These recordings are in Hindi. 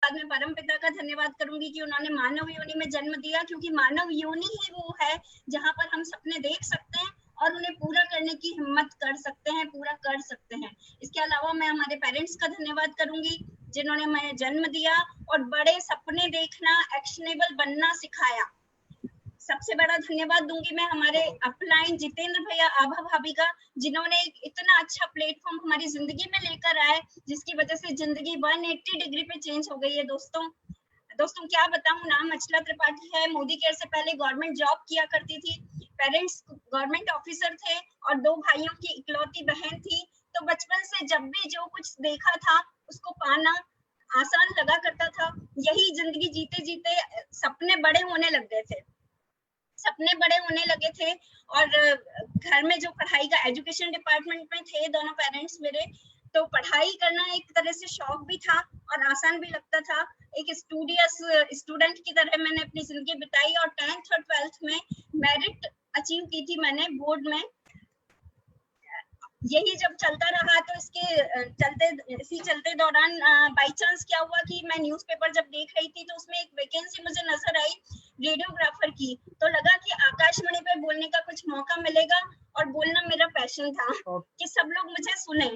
बाद में परमपिता का धन्यवाद करूंगी कि उन्होंने मानव योनि में जन्म दिया, क्योंकि मानव योनि ही वो है जहाँ पर हम सपने देख सकते हैं और उन्हें पूरा करने की हिम्मत कर सकते हैं, पूरा कर सकते हैं। इसके अलावा मैं हमारे पेरेंट्स का धन्यवाद करूंगी जिन्होंने हमें जन्म दिया और बड़े सपने देखना, एक्शनेबल बनना सिखाया। सबसे बड़ा धन्यवाद दूंगी मैं हमारे अपलाइन जितेंद्र भैया, आभा भाभी का, जिन्होंने एक इतना अच्छा प्लेटफॉर्म हमारी जिंदगी में लेकर आए, जिसकी वजह से जिंदगी 180 डिग्री पे चेंज हो गई है। दोस्तों क्या बताऊं, नाम अचला त्रिपाठी है, मोदी केयर से पहले गवर्नमेंट जॉब किया करती थी, पेरेंट्स गवर्नमेंट ऑफिसर थे और 2 भाइयों की इकलौती बहन थी। तो बचपन से जब भी जो कुछ देखा था उसको पाना आसान लगा करता था। यही जिंदगी जीते जीते सपने बड़े होने लग गए थे, सपने बड़े होने लगे थे। और घर में जो पढ़ाई का एजुकेशन डिपार्टमेंट में थे दोनों पेरेंट्स मेरे, तो पढ़ाई करना एक तरह से शौक भी था और आसान भी लगता था। एक स्टूडियस स्टूडेंट की तरह मैंने अपनी जिंदगी बिताई और 10th और 12th में मेरिट अचीव की थी मैंने बोर्ड में। यही जब चलता रहा तो इसी चलते दौरान बाई चांस क्या हुआ कि मैं न्यूज़पेपर जब देख रही थी तो उसमें एक वैकेंसी मुझे नजर आई रेडियोग्राफर की। तो लगा कि आकाशवाणी पे बोलने का कुछ मौका मिलेगा और बोलना मेरा पैशन था कि सब लोग मुझे सुने।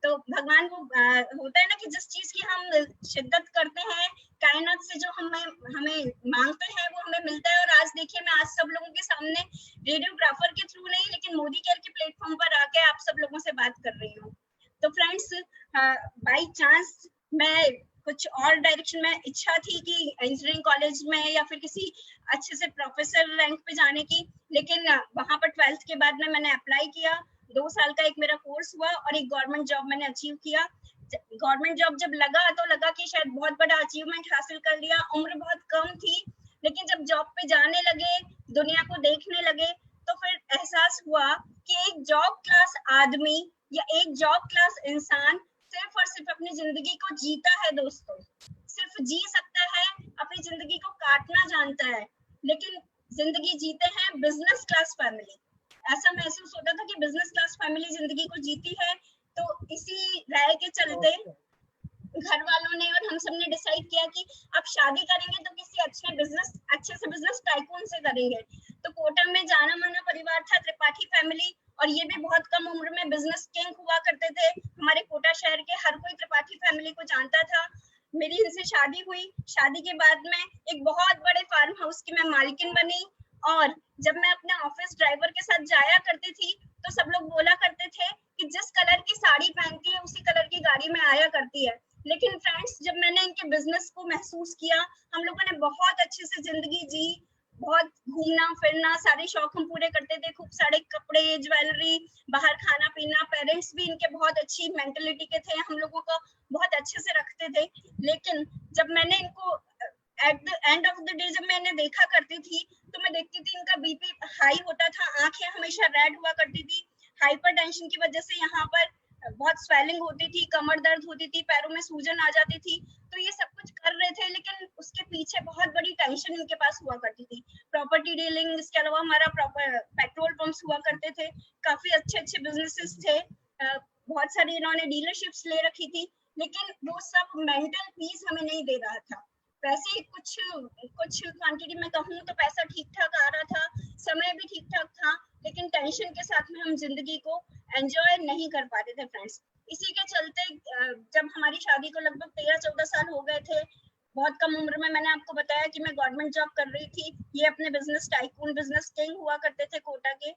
तो भगवान को होता है ना कि जिस चीज की हम शिद्दत करते हैं, कायनात से जो हमें मांगते हैं वो हमें मिलता है। और आज देखिए मैं आज सब लोगों के सामने रेडियोग्राफर के थ्रू नहीं लेकिन मोदी केयर के प्लेटफॉर्म पर आके आप सब लोगों से बात कर रही हूँ। तो फ्रेंड्स बाई चांस मैं कुछ और डायरेक्शन में इच्छा थी कि इंजीनियरिंग कॉलेज में या फिर किसी अच्छे से प्रोफेसर रैंक पे जाने की, लेकिन वहां पर 12th के बाद में मैंने अप्लाई किया। 2 साल का एक मेरा कोर्स हुआ और एक गवर्नमेंट जॉब मैंने अचीव किया। गवर्नमेंट जॉब जब लगा तो लगा कि शायद बहुत बड़ा अचीवमेंट हासिल कर लिया। उम्र बहुत कम थी, लेकिन जब जॉब पे जाने लगे, दुनिया को देखने लगे, तो फिर एहसास हुआ कि एक जॉब क्लास आदमी या एक जॉब क्लास इंसान सिर्फ और सिर्फ अपनी जिंदगी को जीता है दोस्तों, सिर्फ जी सकता है, अपनी जिंदगी को काटना जानता है, लेकिन जिंदगी जीते हैं बिजनेस क्लास फैमिली। ऐसा महसूस होता था कि बिजनेस क्लास फैमिली जिंदगी को जीती है। तो इसी राय के चलते घर वालों ने और हम सब ने डिसाइड किया कि अब शादी करेंगे तो किसी अच्छे से बिजनेस टाइकून से करेंगे। तो कोटा में जाना माना परिवार था त्रिपाठी फैमिली, और ये भी बहुत कम उम्र में बिजनेस किंग हुआ करते थे। हमारे कोटा शहर के हर कोई त्रिपाठी फैमिली को जानता था। मेरी इनसे शादी हुई। शादी के बाद में एक बहुत बड़े फार्म हाउस की मैं मालकिन बनी, और जब मैं अपने ऑफिस ड्राइवर के साथ जाया करती थी तो सब लोग बोला करते थे कि जिस कलर की साड़ी पहनती है उसी कलर की गाड़ी में आया करती है। लेकिन फ्रेंड्स जब मैंने इनके बिजनेस को महसूस किया, हम लोगों ने बहुत अच्छे से जिंदगी जी, बहुत घूमना फिरना, सारे शौक हम पूरे करते थे, खूब सारे कपड़े, ज्वेलरी, बाहर खाना पीना। पेरेंट्स भी इनके बहुत अच्छी मेंटेलिटी के थे, हम लोगों को बहुत अच्छे से रखते थे। लेकिन जब मैंने इनको at the end of the day जब मैंने देखा करती थी तो मैं देखती थी इनका बीपी हाई होता था, आंखें हमेशा रेड हुआ करती थी, हाइपरटेंशन की वजह से यहाँ पर बहुत स्वेलिंग होती थी, कमर दर्द होती थी, पैरों में सूजन आ जाती थी। तो ये सब कुछ कर रहे थे, लेकिन उसके पीछे बहुत बड़ी टेंशन इनके पास हुआ करती थी। प्रॉपर्टी डीलिंग, इसके अलावा हमारा प्रॉपर पेट्रोल पंप्स हुआ करते थे, काफी अच्छे अच्छे बिजनेसेस थे, बहुत सारी इन्होंने डीलरशिप्स ले रखी थी, लेकिन वो सब मेंटल पीस हमें नहीं दे रहा था। वैसे कुछ क्वांटिटी में कहूँ तो पैसा ठीक ठाक आ रहा था, समय भी ठीक ठाक था, लेकिन टेंशन के साथ में हम जिंदगी को एंजॉय नहीं कर पाते थे फ्रेंड्स। इसी के चलते जब हमारी शादी को लगभग 13-14 साल हो गए थे, बहुत कम उम्र में मैंने आपको बताया कि मैं गवर्नमेंट जॉब कर रही थी, ये अपने बिजनेस टाइकून, बिजनेस किंग हुआ करते थे कोटा के।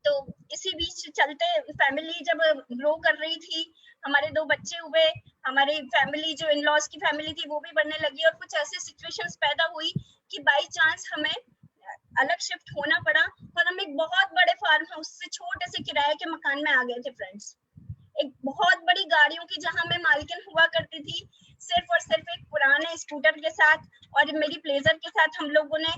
तो इसी बीच चलते फैमिली जब ग्रो कर रही थी, हमारे 2 बच्चे हुए, हमारी फैमिली जो इन लॉज की फैमिली थी वो भी बढ़ने लगी, और कुछ ऐसे सिचुएशंस पैदा हुई कि बाई चांस हमें अलग शिफ्ट होना पड़ा, और हम एक बहुत बड़े फार्म हाउस से छोटे से किराए के मकान में आ गए थे फ्रेंड्स। एक बहुत बड़ी गाड़ियों की जहां मैं मालकिन हुआ करती थी, सिर्फ और सिर्फ एक पुराने स्कूटर के साथ और मेरी प्लेजर के साथ हम लोगों ने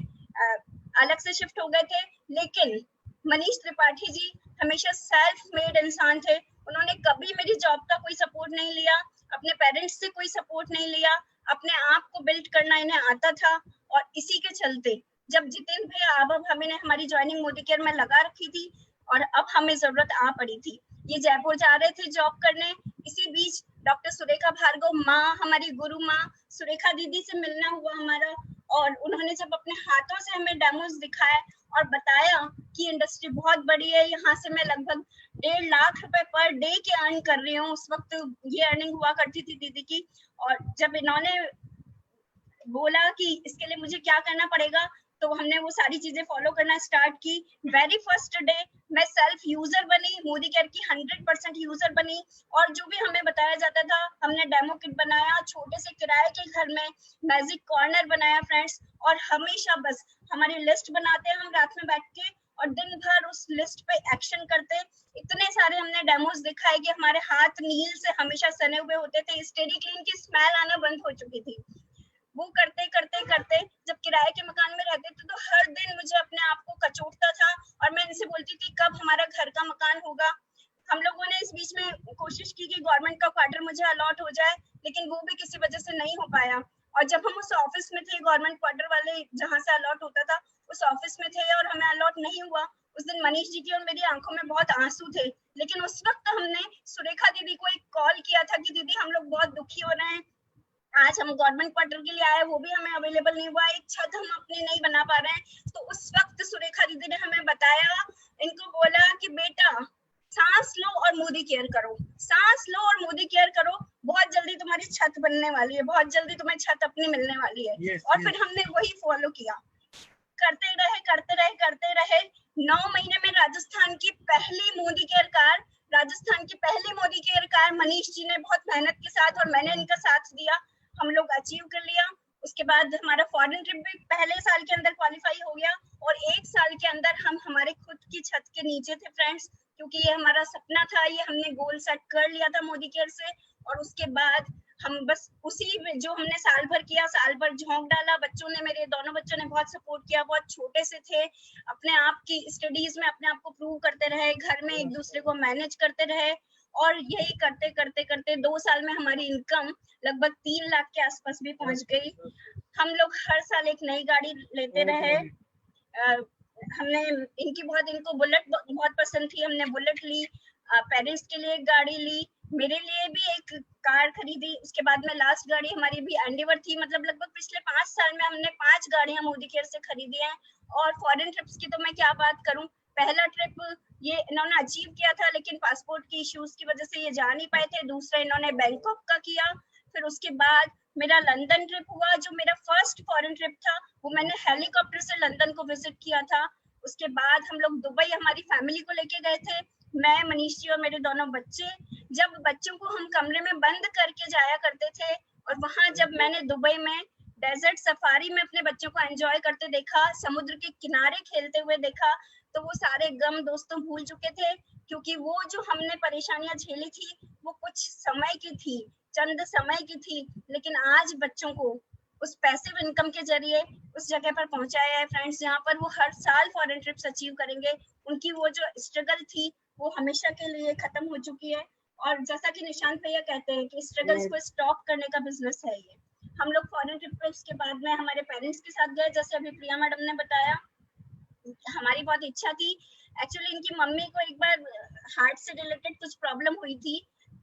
अलग से शिफ्ट हो गए थे। लेकिन मनीष त्रिपाठी जी हमेशा सेल्फ मेड इंसान थे, उन्होंने कभी मेरी जॉब का कोई सपोर्ट नहीं लिया, अपने पेरेंट्स से कोई सपोर्ट नहीं लिया, अपने आप को बिल्ड करना इन्हें आता था। और इसी के चलते जब जितेंद्र भैया, आभा भाभी ने हमारी ज्वाइनिंग मोदी केयर में लगा रखी थी और अब हमें जरूरत आ पड़ी थी, ये जयपुर जा रहे थे जॉब करने। इसी बीच डॉक्टर सुरेखा भार्गव माँ, हमारी गुरु माँ सुरेखा दीदी से मिलना हुआ हमारा, और उन्होंने जब अपने हाथों से हमें डेमोज दिखाए और बताया कि इंडस्ट्री बहुत बड़ी है, यहाँ से मैं लगभग 1.5 लाख रुपए पर डे के अर्न कर रही हूँ। उस वक्त ये अर्निंग हुआ करती थी दीदी की। और जब इन्होंने बोला कि इसके लिए मुझे क्या करना पड़ेगा, तो हमने वो सारी चीजें फॉलो करना स्टार्ट की। वेरी फर्स्ट डे मैं सेल्फ यूजर बनी, मोदी केयर की 100% यूजर बनी, और जो भी हमें बताया जाता था हमने डेमो किट बनाया, छोटे से किराए के घर में मैजिक कॉर्नर बनाया फ्रेंड्स। और हमेशा बस हमारी लिस्ट बनाते हम रात में बैठ के, और दिन भर उस लिस्ट पे एक्शन करते। इतने सारे हमने डेमोज दिखाए कि हमारे हाथ नील से हमेशा सने हुए होते थे, स्टेडी क्लीन की स्मेल आना बंद हो चुकी थी। वो करते करते करते जब किराए के मकान में रहते थे तो हर दिन मुझे अपने आप को कचोटता था, और मैं इनसे बोलती थी कब हमारा घर का मकान होगा। हम लोगों ने इस बीच में कोशिश की कि गवर्नमेंट का क्वार्टर मुझे अलॉट हो जाए, लेकिन वो भी किसी वजह से नहीं हो पाया। और जब हम उस ऑफिस में थे, गवर्नमेंट क्वार्टर वाले जहाँ से अलॉट होता था उस ऑफिस में थे, और हमें अलॉट नहीं हुआ। उस दिन मनीष जी की और मेरी आंखों में बहुत आंसू थे, लेकिन उस वक्त हमने सुरेखा दीदी को एक कॉल किया था कि दीदी हम लोग बहुत दुखी हो रहे हैं, आज हम गवर्नमेंट क्वार्टर के लिए आए, वो भी हमें अवेलेबल नहीं हुआ, एक छत हम अपनी नहीं बना पा रहे हैं। तो उस वक्त सुरेखा दीदी ने हमें बताया, इनको बोला कि बेटा सांस लो और मोदी केयर करो, सांस लो और मोदी केयर करो, बहुत जल्दी तुम्हारी छत बनने वाली है, बहुत जल्दी तुम्हें छत अपनी मिलने वाली है। और फिर हमने वही फॉलो किया, करते रहे करते रहे करते रहे। 9 महीने में राजस्थान की पहली मोदी केयर कार, राजस्थान की पहली मोदी केयर कार मनीष जी ने बहुत मेहनत के साथ, और मैंने इनका साथ दिया, हम लोग अचीव कर लिया। उसके बाद हमारा फॉरेन ट्रिप भी पहले साल के अंदर क्वालिफाई हो गया, और 1 साल के अंदर हम हमारे खुद की छत के नीचे थे फ्रेंड्स, क्योंकि ये हमारा सपना था, ये हमने गोल सेट कर लिया था मोदी केयर से। और उसके बाद हम बस उसी में जो हमने साल भर किया, साल भर झोंक डाला। बच्चों ने, मेरे दोनों बच्चों ने बहुत सपोर्ट किया, बहुत छोटे से थे, अपने आप की स्टडीज में अपने आप को प्रूव करते रहे, घर में एक दूसरे को मैनेज करते रहे, और यही करते करते करते 2 साल में हमारी इनकम लगभग 3 लाख के आसपास भी पहुंच गई। हम लोग हर साल एक नई गाड़ी लेते रहे। हमने इनको बुलेट बहुत पसंद थी, हमने बुलेट ली, पेरेंट्स के लिए एक गाड़ी ली, मेरे लिए भी एक कार खरीदी। उसके बाद में लास्ट गाड़ी हमारी भी एंडेवर थी, मतलब लगभग पिछले 5 साल में हमने 5 गाड़ियां मोदी केयर से खरीदी हैं। और फॉरेन ट्रिप्स की तो मैं क्या बात करूं, पहला ट्रिप ये इन्होंने अचीव किया था, लेकिन पासपोर्ट की इश्यूज की वजह से ये जा नहीं पाए थे। दूसरा इन्होंने बैंकॉक का किया। फिर उसके बाद मेरा लंदन ट्रिप हुआ, जो मेरा फर्स्ट फॉरेन ट्रिप था, वो मैंने हेलीकॉप्टर से लंदन को विजिट किया था। उसके बाद हम लोग दुबई हमारी फैमिली को लेके गए थे, मैं, मनीष जी और मेरे दोनों बच्चे। जब बच्चों को हम कमरे में बंद करके जाया करते थे, और वहां जब मैंने दुबई में डेजर्ट सफारी में अपने बच्चों को एंजॉय करते देखा, समुद्र के किनारे खेलते हुए देखा, तो वो सारे गम दोस्तों भूल चुके थे, क्योंकि वो जो हमने परेशानियां झेली थी वो कुछ समय की थी, चंद समय की थी, लेकिन आज बच्चों को उस पैसिव इनकम के जरिए उस जगह पर पहुंचाया है फ्रेंड्स, जहाँ पर वो हर साल फॉरेन ट्रिप्स अचीव करेंगे। उनकी वो जो स्ट्रगल थी वो हमेशा के लिए खत्म हो चुकी है। और जैसा कि निशांत भैया कहते हैं कि स्ट्रगल्स को स्टॉप करने का बिजनेस है ये। हम लोग फॉरेन ट्रिप पे उसके बाद में हमारे पेरेंट्स के साथ गए, जैसे अभी प्रिया मैडम ने बताया। हमारी बहुत इच्छा थी, एक्चुअली इनकी मम्मी को एक बार हार्ट से रिलेटेड कुछ प्रॉब्लम हुई थी,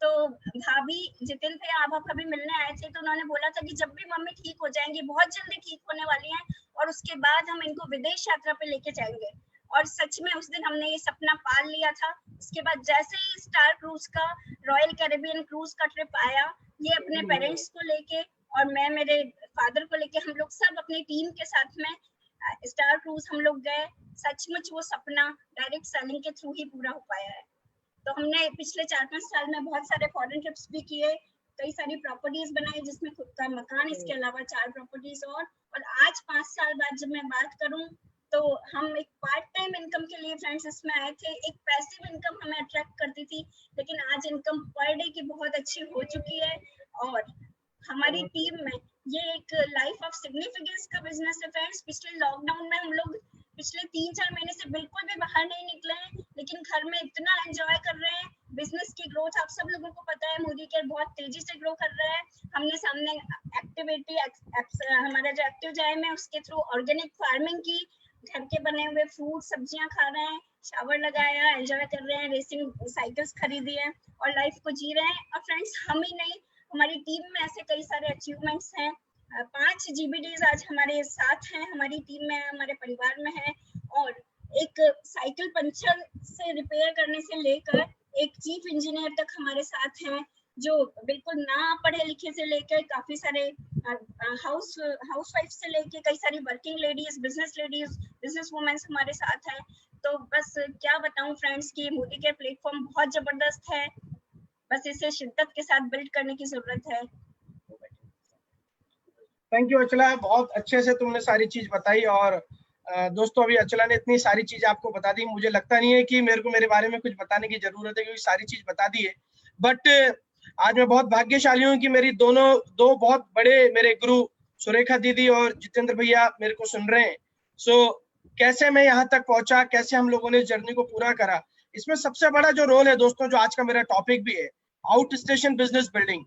तो भाभी जितिन भैया आप अभी मिलने आए थे, तो उन्होंने बोला था कि जब भी मम्मी ठीक हो जाएंगी, बहुत जल्दी ठीक होने वाली हैं, और उसके बाद हम इनको विदेश यात्रा पे लेके जाएंगे। और सच में उस दिन हमने ये सपना पाल लिया था। उसके बाद जैसे ही स्टार क्रूज का, रॉयल कैरेबियन क्रूज का ट्रिप आया, ये अपने पेरेंट्स को लेके और मैं मेरे फादर को लेके, हम लोग सब अपनी टीम के साथ में स्टार क्रूज हम लोग गए। सचमुच वो सपना डायरेक्ट सेलिंग के थ्रू ही पूरा हो पाया है। तो हमने पिछले 4-5 साल में बहुत सारे फॉरेन ट्रिप्स भी किए, कई सारी प्रॉपर्टीज बनाई, जिसमें खुद का मकान, इसके अलावा 4 प्रॉपर्टीज और आज 5 साल बाद जब मैं बात करूं, तो हम एक पार्ट टाइम इनकम के लिए फ्रेंड्स इसमें आए थे। एक पैसिव इनकम हमें अट्रैक्ट करती थी, लेकिन आज इनकम पर डे की बहुत अच्छी हो चुकी है। और हमारी टीम में ये एक लाइफ ऑफ सिग्निफिकेंस का बिजनेस है फ्रेंड्स। पिछले लॉकडाउन में हम लोग पिछले 3-4 महीने से बिल्कुल भी बाहर नहीं निकले हैं, लेकिन घर में इतना एंजॉय कर रहे हैं। बिजनेस की ग्रोथ आप सब लोगों को पता है, मोदी केयर बहुत तेजी से ग्रो कर रहा है। हमने सामने एक्टिविटी हमारा जो एक्टिव जाए में उसके थ्रू ऑर्गेनिक फार्मिंग की, घर के बने हुए फ्रूट सब्जियां खा रहे हैं, शावर लगाया, एंजॉय कर रहे हैं, रेसिंग साइकिल्स खरीदी है और लाइफ को जी रहे हैं। और फ्रेंड्स, हम ही नहीं, हमारी टीम में ऐसे कई सारे अचीवमेंट्स हैं। 5 जीबीडीज आज हमारे साथ हैं, हमारी टीम में, हमारे परिवार में है। और एक साइकिल पंचर से रिपेयर करने से लेकर एक चीफ इंजीनियर तक हमारे साथ हैं, जो बिल्कुल ना पढ़े लिखे से लेकर काफी सारे हाउसवाइफ से लेके कई सारी वर्किंग लेडीज, बिजनेस वुमेन्स हमारे साथ हैं। तो बस क्या बताऊं फ्रेंड्स कि मोदी केयर प्लेटफॉर्म बहुत जबरदस्त है, बस इसे शिद्दत के साथ बिल्ड करने की जरूरत है। थैंक यू अचला, बहुत अच्छे से तुमने सारी चीज बताई। और दोस्तों, अभी अचला ने इतनी सारी चीज आपको बता दी, मुझे लगता नहीं है कि मेरे को मेरे बारे में कुछ बताने की जरूरत है, क्योंकि सारी चीज बता दी है। बट आज मैं बहुत भाग्यशाली हूँ कि मेरी दो बहुत बड़े मेरे गुरु सुरेखा दीदी और जितेंद्र भैया मेरे को सुन रहे हैं। सो कैसे मैं यहाँ तक पहुंचा, कैसे हम लोगों ने इस जर्नी को पूरा करा, इसमें सबसे बड़ा जो रोल है दोस्तों, जो आज का मेरा टॉपिक भी है, आउट स्टेशन बिजनेस बिल्डिंग,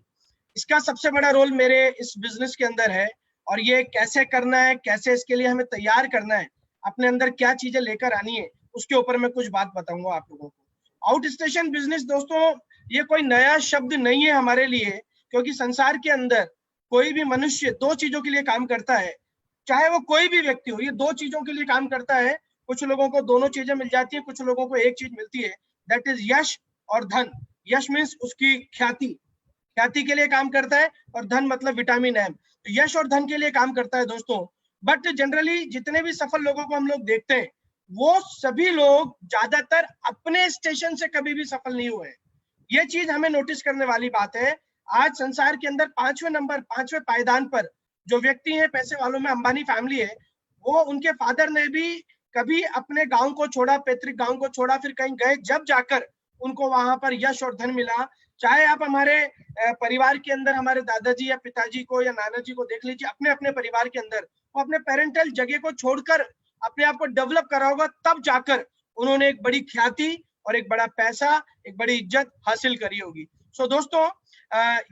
इसका सबसे बड़ा रोल मेरे इस बिजनेस के अंदर है। और ये कैसे करना है, कैसे इसके लिए हमें तैयार करना है, अपने अंदर क्या चीजें लेकर आनी है, उसके ऊपर मैं कुछ बात बताऊंगा आप लोगों को। आउट स्टेशन बिजनेस दोस्तों, ये कोई नया शब्द नहीं है हमारे लिए, क्योंकि संसार के अंदर कोई भी मनुष्य 2 चीजों के लिए काम करता है, चाहे वो कोई भी व्यक्ति हो, ये 2 चीजों के लिए काम करता है। कुछ लोगों को दोनों चीजें मिल जाती है, कुछ लोगों को एक चीज मिलती है, दैट इज यश और धन। यश मीन्स उसकी ख्याति, ख्याति के लिए काम करता है, और धन मतलब विटामिन एम, तो यश और धन के लिए काम करता है दोस्तों। बट जनरली जितने भी सफल लोगों को हम लोग देखते हैं, वो सभी लोग ज्यादातर अपने स्टेशन से कभी भी सफल नहीं हुए। ये चीज हमें नोटिस करने वाली बात है। आज संसार के अंदर 5वें पायदान पर जो व्यक्ति है पैसे वालों में, अंबानी फैमिली है, वो उनके फादर ने भी कभी अपने गांव को छोड़ा, पैतृक गांव को छोड़ा, फिर कहीं गए, जब जाकर उनको वहां पर यश और धन मिला। चाहे आप हमारे परिवार के अंदर हमारे दादाजी या पिताजी को या नाना जी को देख लीजिए, अपने अपने परिवार के अंदर वो अपने पेरेंटल जगह को छोड़कर अपने आप को डेवलप करा होगा, तब जाकर उन्होंने एक बड़ी ख्याति और एक बड़ा पैसा, एक बड़ी इज्जत हासिल करी होगी। सो दोस्तों,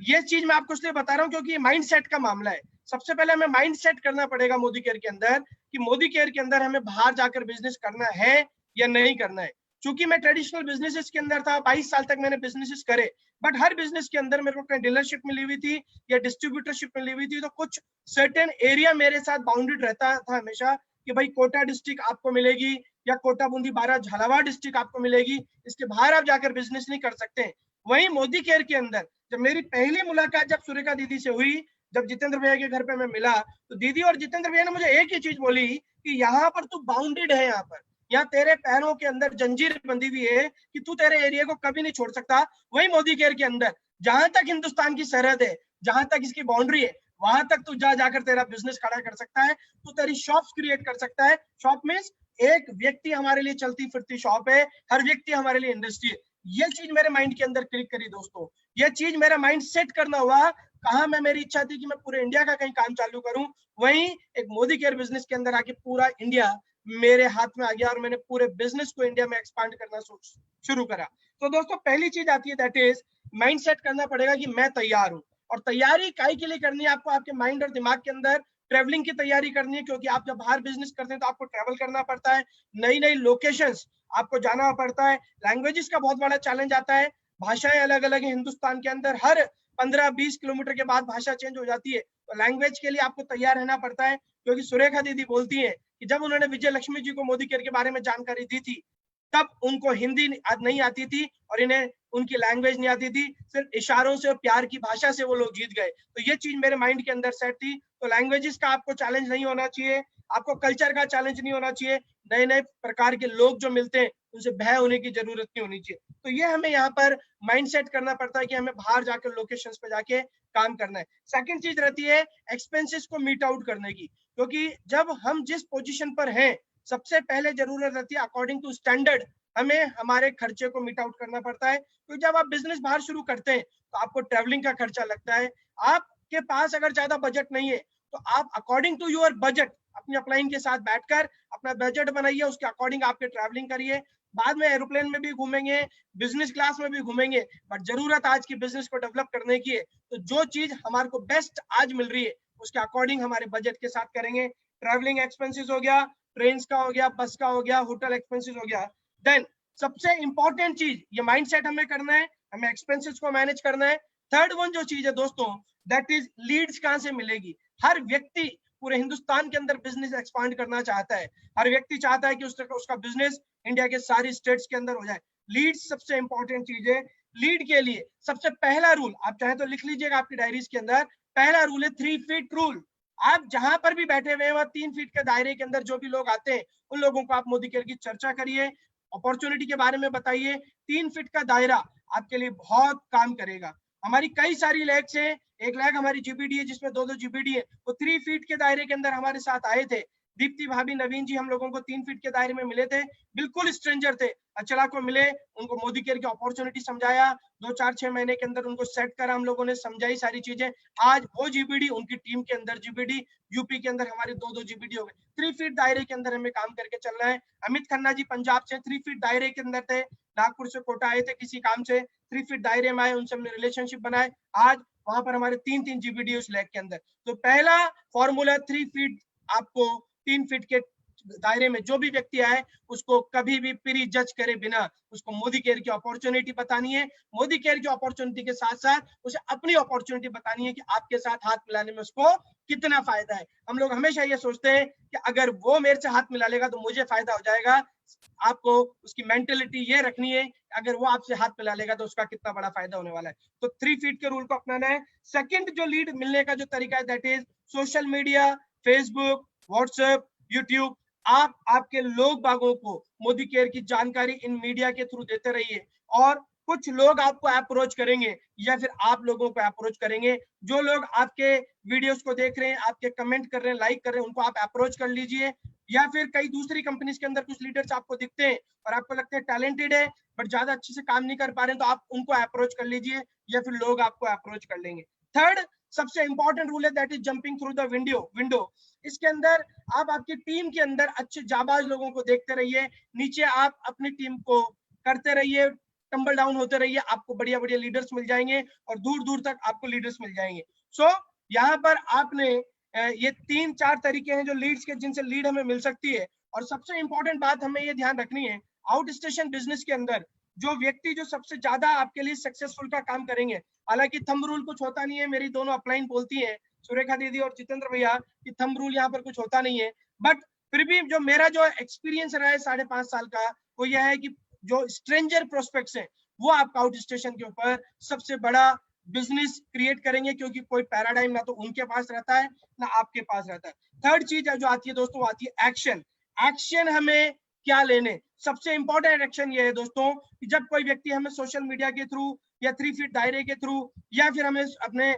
ये चीज मैं आपको इसलिए बता रहा हूँ क्योंकि माइंड सेट का मामला है। सबसे पहले हमें माइंड सेट करना पड़ेगा मोदी केयर के अंदर, कि मोदी केयर के अंदर हमें बाहर जाकर बिजनेस करना है या नहीं करना है। चूंकि मैं ट्रेडिशनल बिजनेसेस के अंदर था, 22 साल तक मैंने बिजनेसेस करे, बट हर बिजनेस के अंदर मेरे को कहीं डीलरशिप मिली हुई थी या डिस्ट्रीब्यूटरशिप मिली हुई थी, तो कुछ सर्टेन एरिया मेरे साथ बाउंडेड रहता था हमेशा, कि भाई कोटा डिस्ट्रिक्ट आपको मिलेगी या कोटा बूंदी बारा झालावाड़ डिस्ट्रिक्ट आपको मिलेगी, इसके बाहर आप जाकर बिजनेस नहीं कर सकते। वहीं मोदी केयर के अंदर जब मेरी पहली मुलाकात जब सुरेखा दीदी से हुई, जब जितेंद्र भैया के घर पे मैं मिला, तो दीदी और जितेंद्र भैया ने मुझे एक ही चीज बोली कि यहाँ पर तू बाउंडेड है, यहाँ तेरे पैरों के अंदर जंजीर बंधी हुई है कि तू तेरे एरिया को कभी नहीं छोड़ सकता। वही मोदी केयर के अंदर जहां तक हिंदुस्तान की सरहद है, जहां तक इसकी बाउंड्री है, वहां तक तू जाकर तेरा बिजनेस खड़ा कर सकता है, तू तेरी शॉप्स क्रिएट कर सकता है। शॉप मींस एक व्यक्ति हमारे लिए चलती फिरती शॉप है, हर व्यक्ति हमारे लिए इंडस्ट्री है। ये चीज मेरे माइंड के अंदर क्लिक करी दोस्तों, ये चीज मेरा माइंड सेट करना हुआ। कहा मैं, मेरी इच्छा थी कि मैं पूरे इंडिया का कहीं काम चालू करूं, वहीं एक मोदी केयर बिजनेस के अंदर आके पूरा इंडिया मेरे हाथ में आ गया और मैंने पूरे बिजनेस को इंडिया में एक्सपांड करना शुरू करा। तो दोस्तों, पहली चीज आती है, दैट इज माइंड सेट करना पड़ेगा कि मैं तैयार हूं। और तैयारी काहे के लिए करनी है आपको? आपके माइंड और दिमाग के अंदर ट्रेवलिंग की तैयारी करनी है, क्योंकि आप जब बाहर बिजनेस करते हैं तो आपको ट्रेवल करना पड़ता है, नई नई लोकेशंस आपको जाना पड़ता है, लैंग्वेजेस का बहुत बड़ा चैलेंज आता है, भाषाएं अलग अलग है हिंदुस्तान के अंदर, हर 15-20 किलोमीटर के बाद भाषा चेंज हो जाती है, तो लैंग्वेज के लिए आपको तैयार रहना पड़ता है। क्योंकि सुरेखा दीदी बोलती है कि जब उन्होंने विजय लक्ष्मी जी को मोदी केयर के बारे में जानकारी दी थी, तब उनको हिंदी नहीं आती थी और इन्हें उनकी लैंग्वेज नहीं आती थी, सिर्फ इशारों से और प्यार की भाषा से वो लोग जीत गए। तो ये चीज मेरे माइंड के अंदर सेट थी। तो लैंग्वेजेस का आपको चैलेंज नहीं होना चाहिए, आपको कल्चर का चैलेंज नहीं होना चाहिए, नए नए प्रकार के लोग जो मिलते हैं उनसे भय होने की जरूरत नहीं होनी चाहिए। तो ये हमें यहाँ पर माइंड सेट करना पड़ता है कि हमें बाहर जाकर लोकेशंस पे जाके काम करना है। सेकंड चीज रहती है एक्सपेंसेस को मीट आउट करने की, क्योंकि जब हम जिस पोजीशन पर हैं, सबसे पहले जरूरत रहती है अकॉर्डिंग टू स्टैंडर्ड हमें हमारे खर्चे को मीट आउट करना पड़ता है। तो जब आप बिजनेस बाहर शुरू करते हैं तो आपको ट्रैवलिंग का खर्चा लगता है। आपके पास अगर ज्यादा बजट नहीं है तो आप अकॉर्डिंग टू योर बजट अपने अपलाइन के साथ बैठकर अपना बजट बनाइए, उसके अकॉर्डिंग आपके ट्रैवलिंग करिए। बाद में एरोप्लेन में भी घूमेंगे, बिजनेस क्लास में भी घूमेंगे, बट जरूरत आज की बिजनेस को डेवलप करने की है। तो जो चीज हमारे को बेस्ट आज मिल रही है उसके अकॉर्डिंग हमारे बजट के साथ करेंगे। ट्रैवलिंग एक्सपेंसेस हो गया, ट्रेन का हो गया, बस का हो गया, होटल एक्सपेंसेस हो गया। देन सबसे इंपॉर्टेंट चीज, ये माइंडसेट हमें करना है, हमें एक्सपेंसेस को मैनेज करना है। थर्ड वन जो चीज है दोस्तों, दैट इज लीड्स कहां से मिलेगी। हर व्यक्ति पूरे हिंदुस्तान के अंदर बिजनेस एक्सपांड करना चाहता है, हर व्यक्ति चाहता है कि उसका बिजनेस इंडिया के सारी स्टेट्स के अंदर हो जाए। लीड्स सबसे इंपॉर्टेंट चीज है। लीड के लिए सबसे पहला रूल, आप चाहे तो लिख लीजिएगा आपकी डायरीज के अंदर, पहला रूल है 3 फीट रूल। आप जहां पर भी बैठे हुए हैं वहां 3 फीट के दायरे के अंदर जो भी लोग आते हैं उन लोगों को आप मोदी केयर की चर्चा करिए, अपॉर्चुनिटी के बारे में बताइए। 3 फीट का दायरा आपके लिए बहुत काम करेगा। हमारी कई सारी लैग्स है, एक लैग हमारी जीबीडी है जिसमें 2-2 जीबीडी है, वो 3 फीट के दायरे के अंदर हमारे साथ आए थे। दीप्ति भाभी, नवीन जी हम लोगों को 3 फीट के दायरे में मिले थे, बिल्कुल स्ट्रेंजर थे, अचला को मिले, उनको मोदी केयर की अपॉर्चुनिटी समझाया, 2-4-6 महीने के अंदर उनको सेट करा, हम लोगों ने समझाई सारी चीजें। आज वो जीबीडी उनकी टीम के अंदर जीबीडी, यूपी के अंदर हमारे 2-2 जीबीडी हो गए। 3 फीट दायरे के अंदर हमें काम करके चलना है। अमित खन्ना जी पंजाब से 3 फीट दायरे के अंदर थे, नागपुर से कोटा आए थे किसी काम से, 3 फीट दायरे में आए, उनसे हमने रिलेशनशिप बनाए, आज वहां पर हमारे 3-3 जीबीडी उस लैग के अंदर। तो पहला फॉर्मूला 3 फीट, आपको 3 फीट के दायरे में जो भी व्यक्ति आए उसको कभी भी प्री जज करे बिना उसको मोदी केयर की अपॉर्चुनिटी बतानी है। मोदी केयर की अपॉर्चुनिटी के साथ साथ उसे अपनी अपॉर्चुनिटी बतानी है कि आपके साथ हाथ मिलाने में उसको कितना फायदा है। हम लोग हमेशा ये सोचते हैं कि अगर वो मेरे से हाथ मिला लेगा तो मुझे फायदा हो जाएगा। आपको उसकी मेंटेलिटी ये रखनी है, अगर वो आपसे हाथ मिला लेगा तो उसका कितना बड़ा फायदा होने वाला है। तो 3 फीट के रूल को अपनाना है। सेकंड जो लीड मिलने का जो तरीका है that is social media, Facebook, WhatsApp, YouTube. आप आपके लोग बागों को मोदी केयर की जानकारी इन मीडिया के थ्रू देते रहिए, और कुछ लोग आपको अप्रोच करेंगे या फिर आप लोगों को अप्रोच करेंगे। जो लोग आपके वीडियोस को देख रहे हैं, आपके कमेंट कर रहे हैं, लाइक कर रहे हैं, उनको आप अप्रोच कर लीजिए। या फिर कई दूसरी कंपनीज के अंदर कुछ लीडर्स आपको दिखते हैं और आपको लगता है टैलेंटेड है बट ज्यादा अच्छे से काम नहीं कर पा रहे हैं, तो आप उनको अप्रोच कर लीजिए या फिर लोग आपको अप्रोच कर लेंगे। थर्ड सबसे इंपॉर्टेंट रूल है that is jumping through the window. इसके अंदर आप आपकी टीम के अंदर अच्छे जाबाज लोगों को देखते रहिए, नीचे आप अपनी टीम को करते रहिए, टम्बल डाउन होते रहिए, आपको बढ़िया बढ़िया लीडर्स मिल जाएंगे और दूर दूर तक आपको लीडर्स मिल जाएंगे। सो यहाँ पर आपने ये 3-4 तरीके हैं जो लीड्स के, जिनसे लीड हमें मिल सकती है। और सबसे इंपॉर्टेंट बात हमें ये ध्यान रखनी है, आउट स्टेशन बिजनेस के अंदर जो व्यक्ति जो सबसे ज्यादा आपके लिए सक्सेसफुल का काम करेंगे, हालांकि थंब रूल कुछ होता नहीं है, मेरी दोनों अपलाइन बोलती है सुरेखा दीदी और जितेंद्र भैया कि थंब रूल यहाँ पर कुछ होता नहीं है, बट फिर भी जो मेरा जो एक्सपीरियंस रहा है 5.5 साल का, वो यह है कि जो स्ट्रेंजर प्रोस्पेक्ट्स है वो आपका आउट स्टेशन के ऊपर सबसे बड़ा बिजनेस क्रिएट करेंगे, क्योंकि कोई पैराडाइम ना तो उनके पास रहता है ना आपके पास रहता है। थर्ड चीज जो आती है दोस्तों, आती है एक्शन। एक्शन हमें क्या लेने, सबसे इंपॉर्टेंट एक्शन ये है दोस्तों कि जब कोई व्यक्ति हमें सोशल मीडिया के थ्रू या 3 फीट दायरे के थ्रू या फिर हमें अपने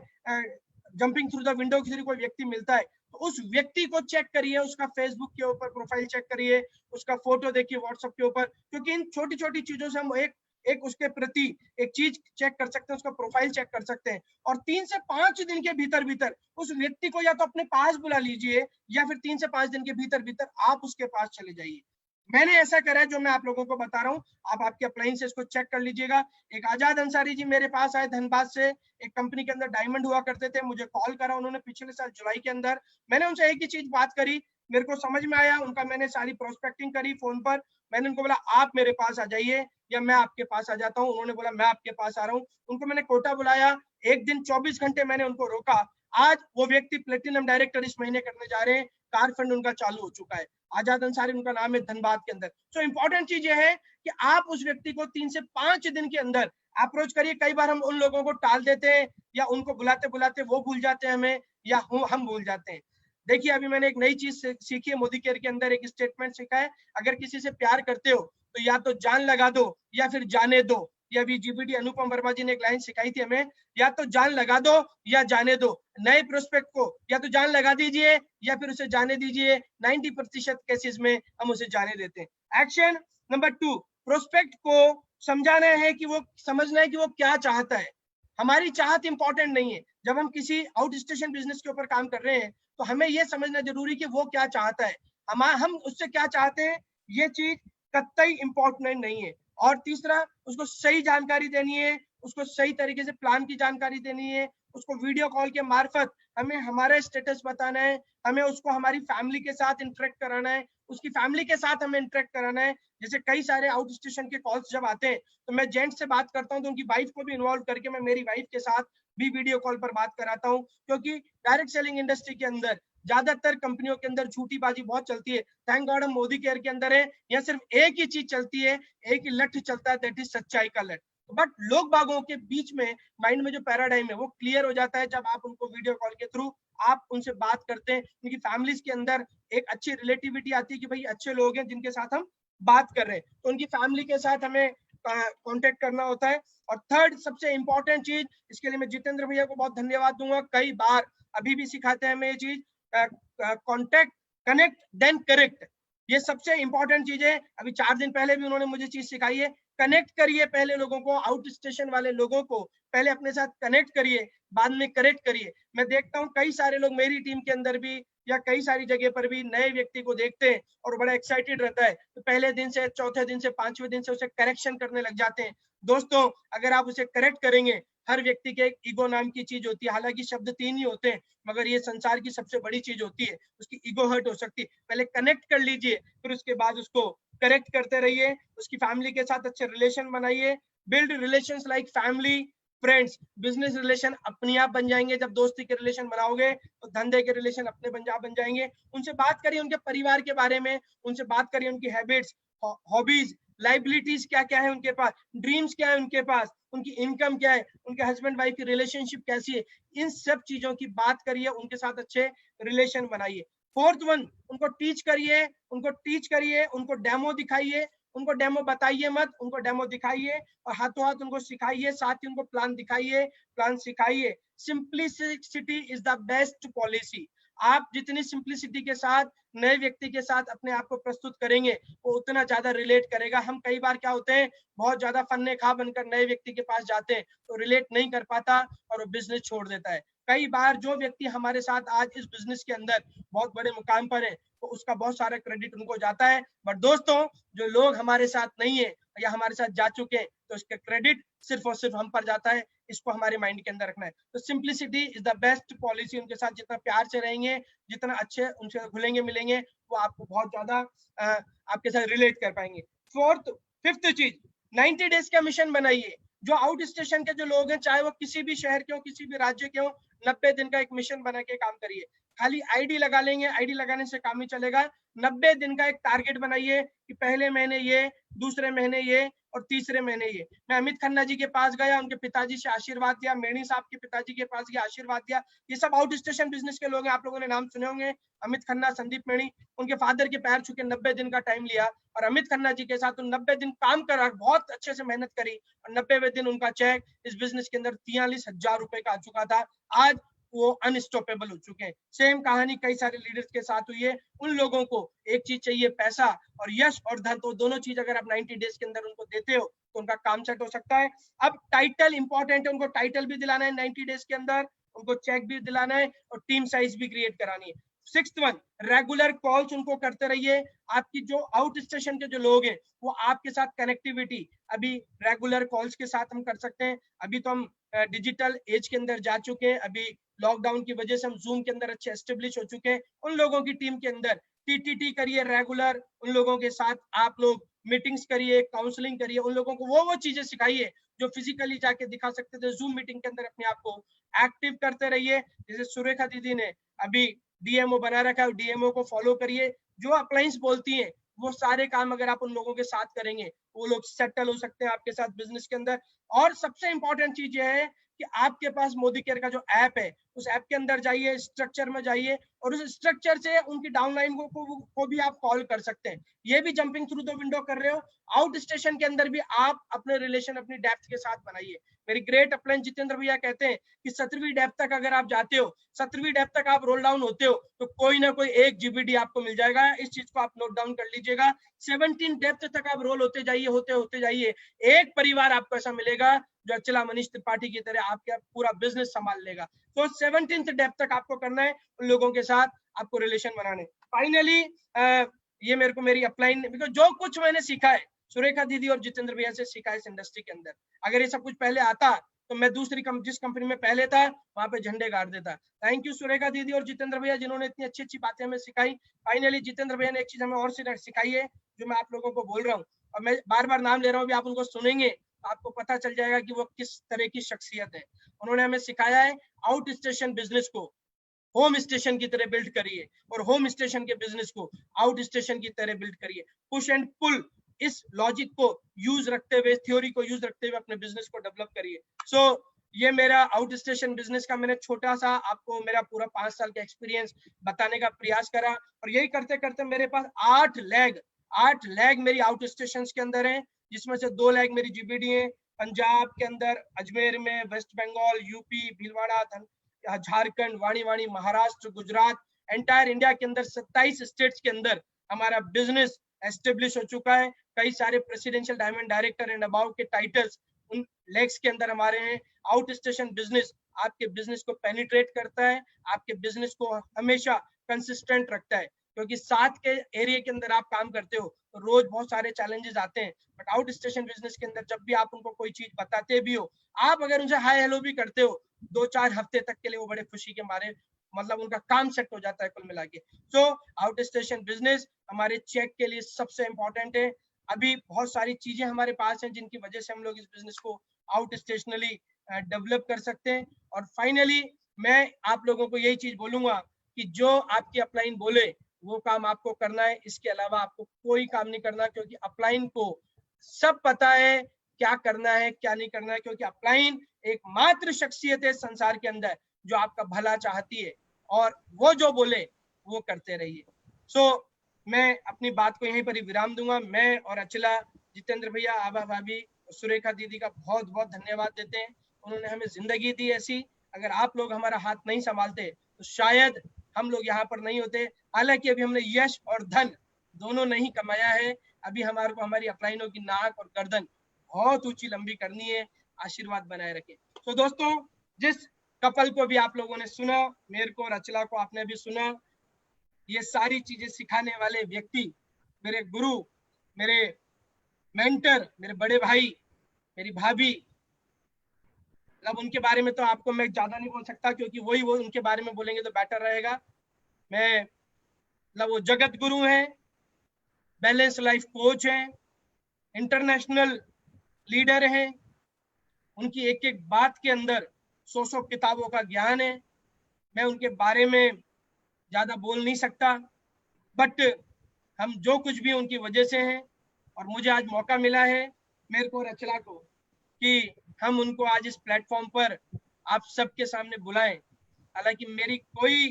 जंपिंग थ्रू द विंडो के थ्रू कोई व्यक्ति मिलता है, तो उस व्यक्ति को चेक करिए, उसका फेसबुक के ऊपर प्रोफाइल चेक करिए, उसका फोटो देखिए व्हाट्सएप के ऊपर, क्योंकि इन छोटी छोटी चीजों से हम एक उसके प्रति एक चीज चेक कर सकते हैं, उसका प्रोफाइल चेक कर सकते हैं। और 3 से 5 दिन के भीतर भीतर उस व्यक्ति को या तो अपने पास बुला लीजिए या फिर 3 से 5 दिन के भीतर भीतर आप उसके पास चले जाइए। मैंने ऐसा करा है जो मैं आप लोगों को बता रहा हूँ, आप आपके अप्लाइन से इसको चेक कर लीजिएगा। एक आजाद अंसारी जी मेरे पास आए धनबाद से, एक कंपनी के अंदर डायमंड हुआ करते थे, मुझे कॉल करा उन्होंने पिछले साल जुलाई के अंदर। मैंने उनसे एक ही चीज बात करी, मेरे को समझ में आया उनका, मैंने सारी प्रोस्पेक्टिंग करी फोन पर, मैंने उनको बोला आप मेरे पास आ जाइए या मैं आपके पास आ जाता हूँ। उन्होंने बोला मैं आपके पास आ रहा हूँ। उनको मैंने कोटा बुलाया, एक दिन 24 घंटे मैंने उनको रोका। आज वो व्यक्ति प्लेटिनम डायरेक्टर इस महीने करने जा रहे हैं, कार फंड उनका चालू हो चुका है, आजाद अंसारी उनका नाम है धनबाद के अंदर। तो इंपॉर्टेंट चीज ये है कि आप उस व्यक्ति को 3 से 5 दिन के अंदर अप्रोच करिए। कई बार हम उन लोगों को टाल देते हैं या उनको बुलाते बुलाते वो भूल जाते हैं हमें या हम भूल जाते हैं। देखिए अभी मैंने एक नई चीज सीखी है मोदी केयर के अंदर, एक स्टेटमेंट सीखा है, अगर किसी से प्यार करते हो तो या तो जान लगा दो या फिर जाने दो। ये अभी जीबीटी अनुपम वर्मा जी ने एक लाइन सिखाई थी हमें, या तो जान लगा दो या जाने दो। नए प्रोस्पेक्ट को या तो जान लगा दीजिए या फिर उसे जाने दीजिए। 90% केसेस में हम उसे जाने देते हैं। एक्शन नंबर 2, प्रोस्पेक्ट को समझाना है कि वो समझना है कि वो क्या चाहता है। हमारी चाहत इंपॉर्टेंट नहीं है। जब हम किसी आउट स्टेशन बिजनेस के ऊपर काम कर रहे हैं तो हमें यह समझना जरूरी कि वो क्या चाहता है, हम उससे क्या चाहते हैं, ये चीज कतई इंपॉर्टेंट नहीं है। और तीसरा, उसको सही जानकारी देनी है, उसको सही तरीके से प्लान की जानकारी देनी है, उसको वीडियो कॉल के मार्फत हमें हमारा स्टेटस बताना है, हमें उसको हमारी फैमिली के साथ इंटरेक्ट कराना है, उसकी फैमिली के साथ हमें इंटरेक्ट कराना है। जैसे कई सारे आउट स्टेशन के कॉल्स जब आते हैं तो मैं जेंट्स से बात करता हूँ तो उनकी वाइफ को भी इन्वॉल्व करके मैं मेरी वाइफ के साथ भी वीडियो कॉल पर बात कराता हूँ, क्योंकि डायरेक्ट सेलिंग इंडस्ट्री के अंदर ज्यादातर कंपनियों के अंदर झूठी बाजी बहुत चलती है। थैंक गॉड हम मोदी केयर के अंदर है, यहाँ सिर्फ एक ही चीज चलती है, एक ही लठ चलता है, दैट इज सच्चाई का लठ। बट लोग बागों के बीच में माइंड में जो पैराडाइम है वो क्लियर हो जाता है जब आप उनको वीडियो कॉल के थ्रू आप उनसे बात करते हैं, उनकी फैमिलीज के अंदर एक अच्छी रिलेटिविटी आती है कि भाई अच्छे लोग हैं जिनके साथ हम बात कर रहे हैं, तो उनकी फैमिली के साथ हमें कांटेक्ट करना होता है। और थर्ड सबसे इंपॉर्टेंट चीज, इसके लिए मैं जितेंद्र भैया को बहुत धन्यवाद दूंगा, कई बार अभी भी सिखाते हैं हमें ये चीज, कॉन्टेक्ट, कनेक्ट देन करेक्ट, ये सबसे इंपॉर्टेंट चीज है। अभी 4 दिन पहले भी उन्होंने मुझे चीज सिखाई है, कनेक्ट करिए पहले लोगों को, आउट स्टेशन वाले लोगों को पहले अपने साथ कनेक्ट करिए, बाद में करेक्ट करिए। मैं देखता हूँ कई सारे लोग मेरी टीम के अंदर भी या कई सारी जगह पर भी नए व्यक्ति को देखते हैं और बड़ा एक्साइटेड रहता है, तो पहले दिन से, चौथे दिन से, 5वें दिन से उसे करेक्शन करने लग जाते हैं। दोस्तों अगर आप उसे करेक्ट करेंगे, हर व्यक्ति के एक ईगो नाम की चीज होती है, हालांकि शब्द 3 ही होते हैं मगर ये संसार की सबसे बड़ी चीज होती है, उसकी ईगो हर्ट हो सकती है। पहले कनेक्ट कर लीजिए, फिर उसके बाद उसको करेक्ट करते रहिए, उसकी फैमिली के साथ अच्छे रिलेशन बनाइए, build relations like family, friends. Business relation अपने आप बन जाएंगे, जब दोस्ती के रिलेशन बनाओगे तो धंधे के रिलेशन अपने बन जाएंगे। उनसे बात करिए उनके परिवार के बारे में, उनसे बात करिए उनकी हैबिट्स, हॉबीज, लाइबिलिटीज क्या क्या है उनके पास, ड्रीम्स क्या है उनके पास, उनकी इनकम क्या है, उनके हस्बैंड वाइफ की रिलेशनशिप कैसी है, इन सब चीजों की बात करिए, उनके साथ अच्छे रिलेशन बनाइए। फोर्थ वन, उनको टीच करिए, उनको डेमो दिखाइए, उनको डेमो बताइए मत, उनको डेमो दिखाइए और हाथों हाथ उनको सिखाइए, साथ ही उनको प्लान दिखाइए, प्लान सिखाइए। Simplicity is the best policy. आप जितनी सिंप्लिसिटी के साथ नए व्यक्ति के साथ अपने आप को प्रस्तुत करेंगे वो उतना ज्यादा रिलेट करेगा। हम कई बार क्या होते हैं, बहुत ज्यादा फन्ने खा बनकर नए व्यक्ति के पास जाते हैं तो रिलेट नहीं कर पाता और वो बिजनेस छोड़ देता है। कई बार जो व्यक्ति हमारे साथ आज इस बिजनेस के अंदर बहुत बड़े मुकाम पर है तो उसका बहुत सारा क्रेडिट उनको जाता है, बट दोस्तों जो लोग हमारे साथ नहीं है या हमारे साथ जा चुके हैं तो उसका क्रेडिट सिर्फ और सिर्फ हम पर जाता है, इसको हमारे माइंड के अंदर रखना है। तो simplicity is the best policy. उनके साथ जितना प्यार से रहेंगे, जितना अच्छे उनसे घुलेंगे मिलेंगे, वो आपको बहुत ज्यादा आपके साथ रिलेट कर पाएंगे। फिफ्थ चीज, 90 डेज का मिशन बनाइए। जो आउट स्टेशन के जो लोग हैं, चाहे वो किसी भी शहर के हो, किसी भी राज्य के हो, 90 दिन का एक मिशन बना के काम करिए। खाली आईडी लगा लेंगे, आईडी लगाने से काम नहीं चलेगा। 90 दिन का एक टारगेट बनाइए कि पहले महीने ये, दूसरे महीने ये और तीसरे महीने ये। मैं अमित खन्ना जी के पास गया, उनके पिताजी से आशीर्वाद दिया, मेणी साहब के पिताजी के पास गया, आशीर्वाद दिया। ये सब आउट स्टेशन बिजनेस के लोग हैं, आप लोगों ने नाम सुने होंगे, अमित खन्ना, संदीप मेणी। उनके फादर के पैर छू के 90 दिन का टाइम लिया और अमित खन्ना जी के साथ 90 दिन काम करा, बहुत अच्छे से मेहनत करी और 90वें दिन उनका चेक इस बिजनेस के अंदर 43,000 रुपए का आ चुका था। आज वो अनस्टॉपेबल हो चुके हैं। सेम कहानी कई सारे लीडर्स के साथ हुई है। उन लोगों को एक चीज चाहिए, पैसा, और यश और धन, तो दोनों चीज अगर आप 90 डेज के अंदर उनको देते हो तो उनका काम सेट हो सकता है। अब टाइटल इंपॉर्टेंट है, उनको टाइटल भी दिलाना है 90 डेज के अंदर, उनको चेक भी दिलाना है और टीम साइज भी क्रिएट करानी है। 6th वन, रेगुलर कॉल्स उनको करते रहिए। आपकी जो आउट स्टेशन के जो लोग हैं वो आपके साथ कनेक्टिविटी अभी रेगुलर कॉल्स के साथ हम कर सकते हैं। अभी तो हम डिजिटल एज के अंदर जा चुके हैं, अभी लॉकडाउन की वजह से हम जूम के अंदर अच्छे एस्टेब्लिश हो चुके हैं। उन लोगों की टीम के अंदर टीटीटी करिए रेगुलर, उन लोगों के साथ आप लोग मीटिंग्स करिए, काउंसलिंग करिए, उन लोगों को वो चीजें सिखाइए जो फिजिकली जाके दिखा सकते थे। जूम मीटिंग के अंदर अपने आप को एक्टिव करते रहिए। जैसे सुरेखा दीदी ने अभी डीएमओ बना रखा है, डीएमओ को फॉलो करिए। जो अप्लायंस बोलती है वो सारे काम अगर आप उन लोगों के साथ करेंगे वो लोग सेटल हो सकते हैं आपके साथ बिजनेस के अंदर। और सबसे इंपॉर्टेंट चीज ये है कि आपके पास मोदी केयर का जो ऐप है उस ऐप के अंदर जाइए, स्ट्रक्चर में जाइए और उस स्ट्रक्चर से उनकी डाउनलाइन को भी आप कॉल कर सकते हैं। ये भी जंपिंग थ्रू द विंडो कर रहे हो, आउट स्टेशन के अंदर भी आप अपने रिलेशन अपनी डेप्थ के साथ बनाइए। मेरी ग्रेट अपलाइन जितेंद्र भैया कहते हैं कि 17वीं डेप्थ तक अगर आप जाते हो, 17वीं डेप्थ तक आप रोल डाउन होते हो तो कोई ना कोई 1 जीबीडी आपको मिल जाएगा। इस चीज को आप नोट डाउन कर लीजिएगा। 17 डेप्थ तक आप रोल होते जाइए, होते जाइए, एक परिवार आपको ऐसा मिलेगा जो अचला मनीष त्रिपाठी की तरह आपका पूरा बिजनेस संभाल लेगा। तो 17th डेप्थ तक आपको करना है, उन लोगों के साथ आपको रिलेशन बनाने। फाइनली ये मेरे को मेरी अपलाइन, बिकॉज जो कुछ मैंने सीखा है सुरेखा दीदी और जितेंद्र भैया से सीखा है इस इंडस्ट्री के अंदर, अगर ये सब कुछ पहले आता तो मैं जिस कंपनी में पहले था वहां पे झंडे गाड़ देता। थैंक यू सुरेखा दीदी और जितेंद्र भैया जिन्होंने इतनी अच्छी अच्छी बातें हमें सिखाई। फाइनली जितेंद्र भैया ने एक चीज हमें और सिखाई है जो मैं आप लोगों को बोल रहा हूँ, और मैं बार बार नाम ले रहा हूँ, आप उनको सुनेंगे आपको पता चल जाएगा कि वो किस तरह की शख्सियत है। उन्होंने हमें सिखाया है आउट स्टेशन बिजनेस को होम स्टेशन की तरह बिल्ड करिए और होम स्टेशन के बिजनेस को आउट स्टेशन की तरह बिल्ड करिए। पुश एंड पुल इस लॉजिक को यूज रखते हुए, थ्योरी को यूज रखते हुए अपने बिजनेस को डेवलप करिए। सो ये मेरा आउट स्टेशन बिजनेस का मैंने छोटा सा आपको मेरा पूरा 5 साल का एक्सपीरियंस बताने का प्रयास करा, और यही करते करते मेरे पास 8 लैग मेरी आउट स्टेशन के अंदर है, जिसमें से 2 लैग मेरी जीबीडी है पंजाब के अंदर, अजमेर में, वेस्ट बंगाल, यूपी, भीलवाड़ा, झारखंड, वाणी, महाराष्ट्र, गुजरात, एंटायर इंडिया के अंदर 27 स्टेट्स के अंदर हमारा बिजनेस एस्टेब्लिश हो चुका है। कई सारे presidential diamond director and above के टाइटल्स उन लेग्स के अंदर हमारे हैं। आउट स्टेशन बिजनेस आपके बिजनेस को पेनिट्रेट करता है, आपके बिजनेस को हमेशा कंसिस्टेंट रखता है, क्योंकि साथ के एरिया के अंदर आप काम करते हो तो रोज बहुत सारे चैलेंजेस आते हैं, बट आउट स्टेशन बिजनेस के अंदर जब भी आप उनको कोई चीज बताते भी हो, आप अगर उनसे हाय हेलो भी करते हो 2-4 हफ्ते तक के लिए वो बड़े खुशी के मारे, मतलब उनका काम सेट हो जाता है कुल मिला के। सो आउट स्टेशन बिजनेस हमारे चेक के लिए सबसे इंपॉर्टेंट है। अभी बहुत सारी चीजें हमारे पास हैं जिनकी वजह से हम लोग इस बिजनेस को आउट स्टेशनली डेवलप कर सकते हैं। और फाइनली मैं आप लोगों को यही चीज बोलूंगा कि जो आपकी अपलाइन बोले वो काम आपको करना है, इसके अलावा आपको कोई काम नहीं करना, क्योंकि अपलाइन को सब पता है क्या करना है क्या नहीं करना है, क्योंकि अपलाइन एकमात्र शख्सियत है संसार के अंदर जो आपका भला चाहती है, और वो जो बोले वो करते रहिए। सो मैं अपनी बात को यहीं पर ही विराम दूंगा। मैं और अचला, जितेंद्र भैया, आभा भाभी, सुरेखा दीदी का बहुत बहुत धन्यवाद देते हैं। उन्होंने हमें जिंदगी दी ऐसी, अगर आप लोग हमारा हाथ नहीं संभालते तो शायद हम लोग यहाँ पर नहीं होते। हालांकि अभी हमने यश और धन दोनों नहीं कमाया है, अभी हमारे को हमारी अपलाइनों की नाक और गर्दन बहुत ऊंची लंबी करनी है। आशीर्वाद बनाए रखें। तो दोस्तों, जिस कपल को भी आप लोगों ने सुना, मेरे को और अचला को आपने भी सुना, ये सारी चीजें सिखाने वाले व्यक्ति मेरे गुरु, मेरे मेंटर, मेरे बड़े भाई, मेरी भाभी, मतलब उनके बारे में तो आपको मैं ज्यादा नहीं बोल सकता, क्योंकि वही वो उनके बारे में बोलेंगे तो बेटर रहेगा। मैं मतलब वो जगत गुरु हैं, बैलेंस लाइफ कोच हैं, इंटरनेशनल लीडर हैं, उनकी एक एक बात के अंदर 100 किताबों का ज्ञान है। मैं उनके बारे में ज्यादा बोल नहीं सकता, बट हम जो कुछ भी उनकी वजह से हैं, और मुझे आज मौका मिला है मेरे को और अचला को कि हम उनको आज इस प्लेटफॉर्म पर आप सबके सामने बुलाएं। हालांकि मेरी कोई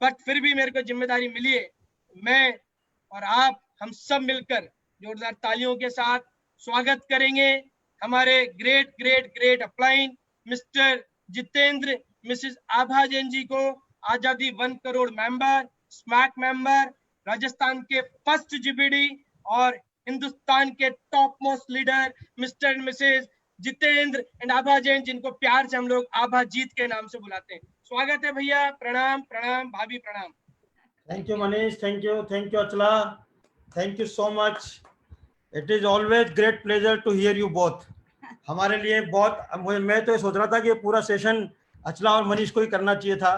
बट फिर भी मेरे को जिम्मेदारी मिली है, मैं और आप हम सब मिलकर जोरदार तालियों के साथ स्वागत करेंगे हमारे great great great upline Mr Jitendra Mrs Abha Jain ji को, आजादी 1 करोड़ मेंबर, स्मैक मेंबर, राजस्थान के फर्स्ट जीबीडी और हिंदुस्तान के top most leader Mr and Mrs Jitendra and Abha Jain, जिनको प्यार से हम लोग आभा जीत के नाम से बुलाते हैं। स्वागत है भैया, प्रणाम प्रणाम भाभी, प्रणाम। Thank you Manish, thank you Achala, thank you so much. It is always great pleasure to hear you both. हमारे लिए बहुत, मैं तो ये सोच रहा था कि पूरा सेशन अचला और मनीष को ही करना चाहिए था,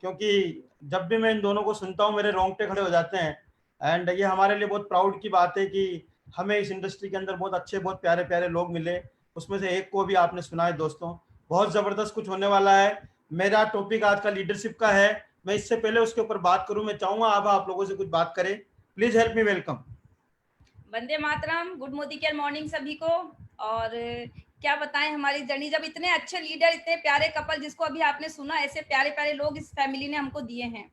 क्योंकि जब भी मैं इन दोनों को सुनता हूँ मेरे रोंगटे खड़े हो जाते हैं। एंड ये हमारे लिए बहुत प्राउड की बात है कि हमें इस इंडस्ट्री के अंदर बहुत अच्छे, बहुत प्यारे प्यारे लोग मिले, उसमें से एक को भी आपने सुना है। दोस्तों, बहुत ज़बरदस्त कुछ होने वाला है। मेरा टॉपिक आज का लीडरशिप का है। मैं इससे पहले उसके ऊपर बात करूं, मैं चाहूंगा आप लोगों से कुछ बात करें। Please help me welcome. Vande Mataram, good Modi care morning सभी को। और क्या बताएं हमारी जर्नी, जब इतने अच्छे लीडर, इतने प्यारे कपल जिसको अभी आपने सुना, ऐसे प्यारे प्यारे लोग इस फैमिली ने हमको दिए हैं।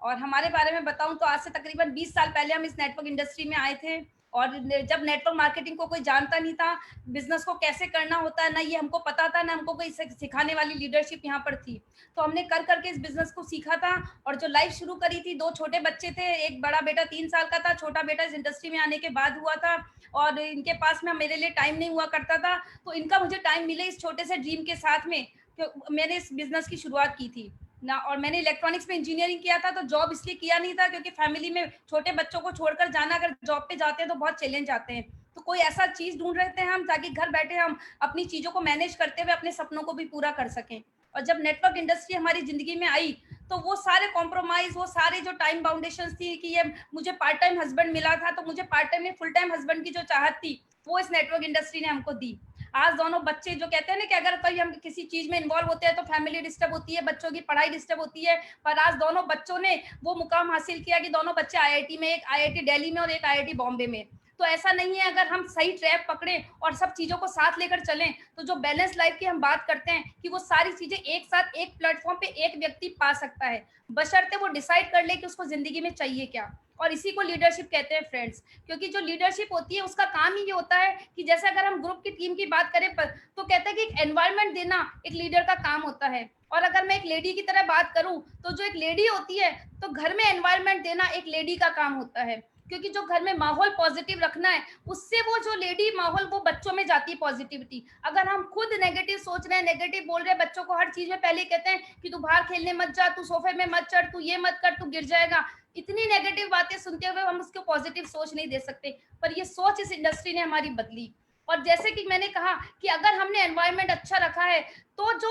और हमारे बारे में बताऊं तो आज से तकरीबन 20 साल पहले हम इस नेटवर्क इंडस्ट्री में आए थे, और जब नेटवर्क मार्केटिंग को कोई जानता नहीं था, बिजनेस को कैसे करना होता है ना ये हमको पता था, ना हमको कोई सिखाने वाली लीडरशिप यहाँ पर थी। तो हमने कर करके इस बिजनेस को सीखा था, और जो लाइफ शुरू करी थी, 2 छोटे बच्चे थे, एक बड़ा बेटा 3 साल का था, छोटा बेटा इस इंडस्ट्री में आने के बाद हुआ था, और इनके पास में मेरे लिए टाइम नहीं हुआ करता था, तो इनका मुझे टाइम मिले इस छोटे से ड्रीम के साथ में, मैंने इस बिजनेस की शुरुआत की थी ना। और मैंने इलेक्ट्रॉनिक्स में इंजीनियरिंग किया था, तो जॉब इसलिए किया नहीं था क्योंकि फैमिली में छोटे बच्चों को छोड़कर जाना, अगर जॉब पे जाते हैं तो बहुत चैलेंज आते हैं, तो कोई ऐसा चीज ढूंढ रहे थे हम ताकि घर बैठे हम अपनी चीजों को मैनेज करते हुए अपने सपनों को भी पूरा कर सकें। और जब नेटवर्क इंडस्ट्री हमारी जिंदगी में आई तो वो सारे कॉम्प्रोमाइज, वो सारे जो टाइम बाउंडेशन थी कि ये मुझे पार्ट टाइम हस्बैंड मिला था तो मुझे पार्ट टाइम में फुल टाइम हस्बैंड की जो चाहत थी वो इस नेटवर्क इंडस्ट्री ने हमको दी। आज दोनों बच्चे जो कहते हैं ना कि अगर कोई हम किसी चीज में इन्वॉल्व होते हैं तो फैमिली डिस्टर्ब होती है, बच्चों की पढ़ाई डिस्टर्ब होती है, पर आज दोनों बच्चों ने वो मुकाम हासिल किया कि दोनों बच्चे आईआईटी में, एक आईआईटी दिल्ली में और एक आईआईटी बॉम्बे में। तो ऐसा नहीं है, अगर हम सही ट्रैक पकड़े और सब चीजों को साथ लेकर चलें तो जो बैलेंस लाइफ की हम बात करते हैं कि वो सारी चीजें एक साथ एक प्लेटफॉर्म पे एक व्यक्ति पा सकता है, बशर्ते वो डिसाइड कर ले कि उसको जिंदगी में चाहिए क्या। और इसी को लीडरशिप कहते हैं फ्रेंड्स, क्योंकि जो लीडरशिप होती है उसका काम ही ये होता है कि जैसे अगर हम ग्रुप की टीम की बात करें तो कहते हैं कि एक एनवायरनमेंट देना एक लीडर का काम होता है। और अगर मैं एक लेडी की तरह बात करूं तो जो एक लेडी होती है तो घर में एनवायरनमेंट देना एक लेडी का काम होता है, क्योंकि जो घर में माहौल पॉजिटिव रखना है उससे वो जो लेडी माहौल वो बच्चों में जाती है पॉजिटिविटी। अगर हम खुद नेगेटिव सोच रहे हैं, नेगेटिव बोल रहे हैं, बच्चों को हर चीज में पहले कहते हैं कि तू बाहर खेलने मत जा, तू सोफे में मत चढ़, तू ये मत कर, तू गिर जाएगा, इतनी नेगेटिव बातें सुनते हुए हम उसको पॉजिटिव सोच नहीं दे सकते। पर ये सोच इस इंडस्ट्री ने हमारी बदली। और जैसे कि मैंने कहा कि अगर हमने एनवायरनमेंट अच्छा रखा है तो जो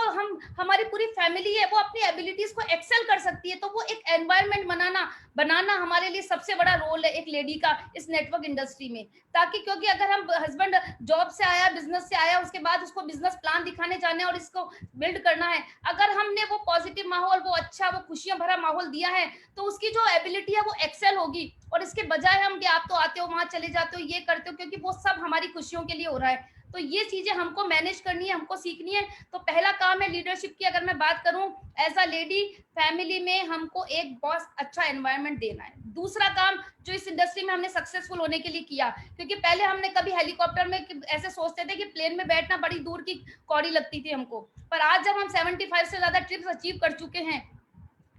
हमारी पूरी फैमिली है वो अपनी एबिलिटीज को एक्सेल कर सकती है। तो वो एक एनवायरनमेंट बनाना हमारे लिए सबसे बड़ा रोल है एक लेडी का इस नेटवर्क इंडस्ट्री में। ताकि क्योंकि अगर हम हस्बैंड जॉब से आया, बिजनेस से आया, उसके बाद उसको बिजनेस प्लान दिखाने जाने और इसको बिल्ड करना है, अगर हमने वो पॉजिटिव माहौल, वो अच्छा, वो खुशियां भरा माहौल दिया है तो उसकी जो एबिलिटी है वो एक्सेल होगी। और इसके बजाय हम कि आप तो आते हो, वहां चले जाते हो, ये करते हो, क्योंकि वो सब हमारी खुशियों के लिए हो रहा है। तो ये चीजें हमको मैनेज करनी है, हमको सीखनी है। तो पहला काम है लीडरशिप की, अगर मैं बात करूं एज अ लेडी, फैमिली में हमको एक बहुत अच्छा एनवायरनमेंट देना है। दूसरा काम जो इस इंडस्ट्री में हमने सक्सेसफुल होने के लिए किया, क्योंकि पहले हमने कभी हेलीकॉप्टर में ऐसे सोचते थे कि प्लेन में बैठना बड़ी दूर की कौड़ी लगती थी हमको, पर आज जब हम 75 से ज्यादा ट्रिप्स अचीव कर चुके हैं,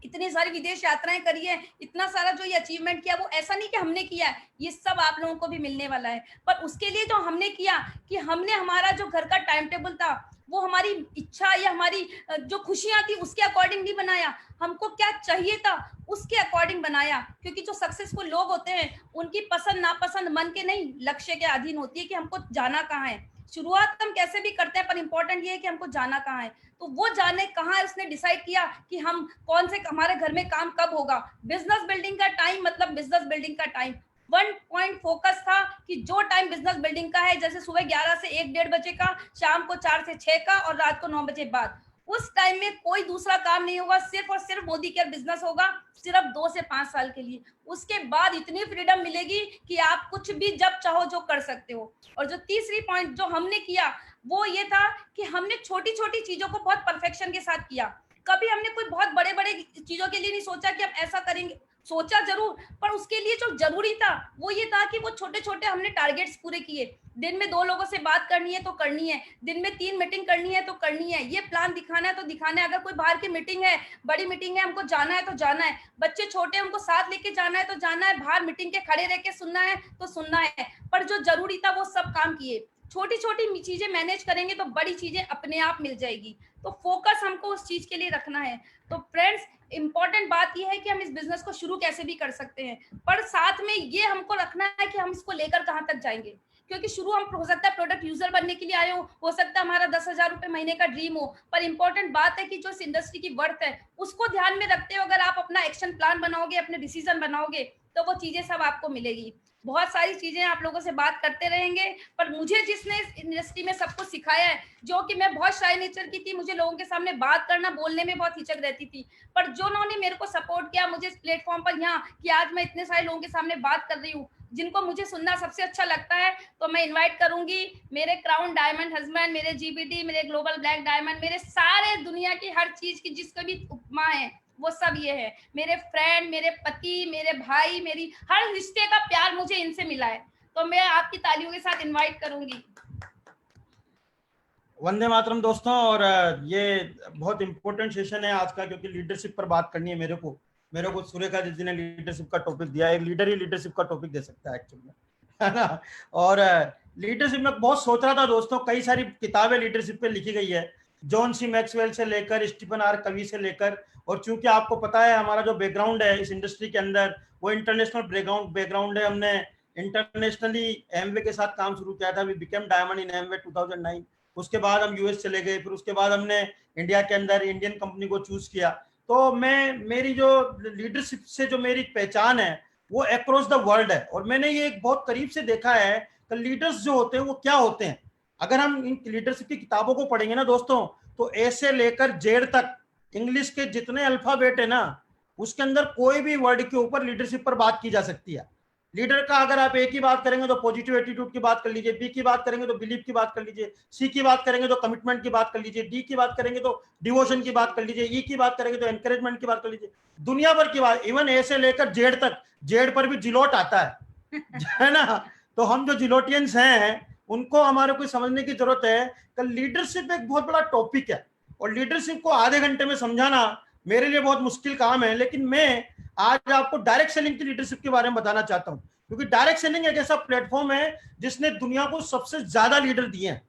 इतनी सारी विदेश यात्राएं करी है, इतना सारा जो ये अचीवमेंट किया, वो ऐसा नहीं कि हमने किया है, ये सब आप लोगों को भी मिलने वाला है। पर उसके लिए जो हमने किया कि हमने हमारा जो घर का टाइम टेबल था वो हमारी इच्छा या हमारी जो खुशियां थी उसके अकॉर्डिंग नहीं बनाया, हमको क्या चाहिए था उसके अकॉर्डिंग बनाया। क्योंकि जो सक्सेसफुल लोग होते हैं उनकी पसंद नापसंद मन के नहीं, लक्ष्य के अधीन होती है कि हमको जाना कहाँ है। शुरुआत हम कैसे भी करते हैं पर इंपॉर्टेंट ये है कि हमको जाना कहाँ है। तो वो जाने कहाँ है उसने डिसाइड किया कि हम कौन से, हमारे घर में काम कब होगा। बिजनेस बिल्डिंग का टाइम मतलब बिजनेस बिल्डिंग का टाइम, वन पॉइंट फोकस था कि जो टाइम बिजनेस बिल्डिंग का है, जैसे सुबह 11 से 1-1:30 बजे का, शाम को 4 से 6 का और रात को 9 बजे बाद, उस टाइम में कोई दूसरा काम नहीं होगा, सिर्फ और सिर्फ मोदी केयर बिजनेस होगा, सिर्फ 2 से 5 साल के लिए। उसके बाद इतनी फ्रीडम मिलेगी कि आप कुछ भी जब चाहो जो कर सकते हो। और जो तीसरी पॉइंट जो हमने किया वो ये था कि हमने छोटी छोटी चीजों को बहुत परफेक्शन के साथ किया। कभी हमने कोई बहुत बड़े बड़े चीजों के लिए नहीं सोचा कि हम ऐसा करेंगे, सोचा जरूर, पर उसके लिए जो जरूरी था वो ये था कि वो छोटे छोटे हमने टारगेट्स पूरे किए। दिन में 2 लोगों से बात करनी है तो करनी है, दिन में 3 मीटिंग करनी है तो करनी है, ये प्लान दिखाना है तो दिखाना है। अगर कोई बाहर की मीटिंग है, बड़ी मीटिंग है, हमको जाना है तो जाना है, बच्चे छोटे हमको साथ लेके जाना है तो जाना है, बाहर मीटिंग के खड़े रह के सुनना है तो सुनना है, पर जो जरूरी था वो सब काम किए। छोटी छोटी चीजें मैनेज करेंगे तो बड़ी चीजें अपने आप मिल जाएगी। तो फोकस हमको उस चीज के लिए रखना है। तो फ्रेंड्स, इंपॉर्टेंट बात यह है कि हम इस बिजनेस को शुरू कैसे भी कर सकते हैं, पर साथ में ये हमको रखना है कि हम इसको लेकर कहां तक जाएंगे। क्योंकि शुरू हम हो सकता है प्रोडक्ट यूजर बनने के लिए आए हो सकता है हमारा 10,000 रुपए महीने का ड्रीम हो, पर इंपॉर्टेंट बात है कि जो इस इंडस्ट्री की वर्थ है उसको ध्यान में रखते हो अगर आप अपना एक्शन प्लान बनाओगे, अपने डिसीजन बनाओगे, तो वो चीजें सब आपको मिलेगी। बहुत सारी चीजें आप लोगों से बात करते रहेंगे, पर मुझे जिसने इस इंडस्ट्री में सब कुछ सिखाया है, जो कि मैं बहुत शाय नेचर की थी, मुझे लोगों के सामने बात करना, बोलने में बहुत हिचक रहती थी, पर जो उन्होंने मेरे को सपोर्ट किया मुझे इस प्लेटफॉर्म पर यहाँ कि आज मैं इतने सारे लोगों के सामने बात कर रही हूँ जिनको मुझे सुनना सबसे अच्छा लगता है, तो मैं इनवाइट करूंगी मेरे क्राउन डायमंड हस्बैंड, मेरे जीबीडी, मेरे ग्लोबल ब्लैक डायमंड, मेरे सारे दुनिया की हर चीज की जिसको भी उपमा है वो सब ये है, मेरे फ्रेंड, मेरे पति, मेरे भाई, मेरी हर रिश्ते का प्यार मुझे इनसे मिला है। तो मैं आपकी तालियों के साथ इनवाइट करूंगी। वंदे मातरम दोस्तों, और ये बहुत इंपॉर्टेंट सेशन है आज का, क्योंकि लीडरशिप पर बात करनी है मेरे को सुरेखा जी ने लीडरशिप का टॉपिक दिया है। एक लीडर ही लीडरशिप का टॉपिक दे सकता है एक्चुअली, है ना। और लीडरशिप में बहुत सोच रहा था दोस्तों, कई सारी किताबें लीडरशिप पे लिखी गई है, जॉन सी मैक्सवेल से लेकर स्टीफन आर कवी से लेकर। और चूंकि आपको पता है हमारा जो बैकग्राउंड है इस इंडस्ट्री के अंदर वो इंटरनेशनल बैकग्राउंड है, हमने इंटरनेशनली एमवे के साथ काम शुरू किया था, we became diamond in Amway 2009। उसके बाद हम यूएस चले गए, फिर उसके बाद हमने इंडिया के अंदर इंडियन कंपनी को चूज किया। तो मेरी जो लीडरशिप से जो मेरी पहचान है वो अक्रॉस द वर्ल्ड है, और मैंने ये एक बहुत करीब से देखा है कि लीडर्स जो होते हैं वो क्या होते हैं। अगर हम इन लीडरशिप की किताबों को पढ़ेंगे ना दोस्तों, तो ए से लेकर जेड तक इंग्लिश के जितने अल्फाबेट है ना, उसके अंदर कोई भी वर्ड के ऊपर लीडरशिप पर बात की जा सकती है। लीडर का अगर आप ए की बात करेंगे तो पॉजिटिव एटीट्यूड की बात कर लीजिए, बी की बात करेंगे तो बिलीव की बात कर लीजिए, सी की बात करेंगे तो कमिटमेंट की बात कर लीजिए, डी की बात करेंगे तो डिवोशन की बात कर लीजिए, ई की बात करेंगे तो एनकरेजमेंट की बात कर लीजिए, दुनिया भर की बात, इवन ए से लेकर जेड तक, जेड पर भी जिलोट आता है ना। तो हम जो जिलोटियंस हैं उनको हमारे को समझने की जरूरत है कि लीडरशिप एक बहुत बड़ा टॉपिक है, और लीडरशिप को आधे घंटे में समझाना मेरे लिए बहुत मुश्किल काम है। लेकिन मैं आज आपको डायरेक्ट सेलिंग की लीडरशिप के बारे में बताना चाहता हूं, क्योंकि डायरेक्ट सेलिंग एक ऐसा प्लेटफॉर्म है जिसने दुनिया को सबसे ज्यादा लीडर दिए हैं,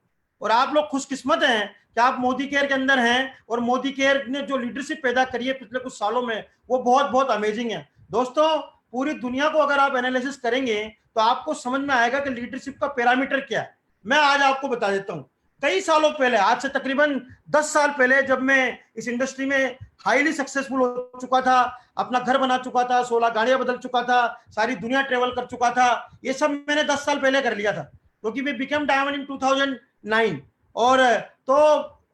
और आप लोग खुशकिस्मत हैं कि आप मोदी केयर के अंदर हैं, और मोदी केयर ने जो लीडरशिप पैदा करी है पिछले कुछ सालों में वो बहुत बहुत अमेजिंग है। दोस्तों, पूरी दुनिया को अगर आप एनालिसिस करेंगे तो आपको समझ में आएगा कि लीडरशिप का पैरामीटर क्या है। मैं आज आपको बता देता हूं। कई सालों पहले, आज से तकरीबन 10 साल पहले, जब मैं इस इंडस्ट्री में हाईली सक्सेसफुल हो चुका था, अपना घर बना चुका था, 16 गाड़ियां बदल चुका था, सारी दुनिया ट्रेवल कर चुका था, ये सब मैंने 10 साल पहले कर लिया था, क्योंकि वे बिकम डायमंड इन 2009। और तो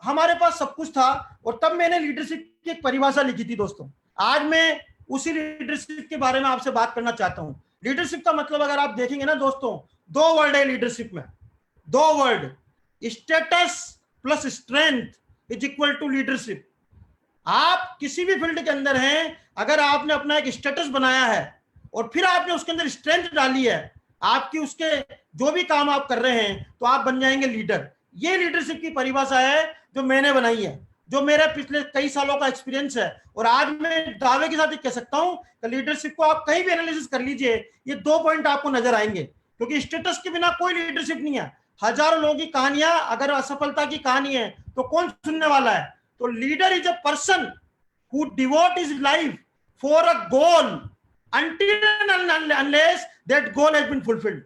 हमारे पास सब कुछ था, और तब मैंने लीडरशिप की एक परिभाषा लिखी थी। दोस्तों, आज मैं उसी लीडरशिप के बारे में आपसे बात करना चाहता हूं। लीडरशिप का मतलब अगर आप देखेंगे ना दोस्तों, दो वर्ड है लीडरशिप में, दो word, status plus strength is equal to leadership. आप किसी भी फील्ड के अंदर हैं, अगर आपने अपना एक स्टेटस बनाया है और फिर आपने उसके अंदर स्ट्रेंथ डाली है, आपकी उसके जो भी काम आप कर रहे हैं, तो आप बन जाएंगे लीडर। ये लीडरशिप की परिभाषा है जो मैंने बनाई है, जो मेरे पिछले कई सालों का एक्सपीरियंस है। और आज मैं दावे के साथ कह सकता हूं कि लीडरशिप को आप कहीं भी एनालिसिस कर लीजिए, ये 2 पॉइंट आपको नजर आएंगे, क्योंकि स्टेटस के बिना कोई लीडरशिप नहीं है। हजारों लोगों की कहानियां अगर असफलता की कहानी है तो कौन सुनने वाला है? तो leader is a person who devote his life for a goal until and unless that goal has been fulfilled।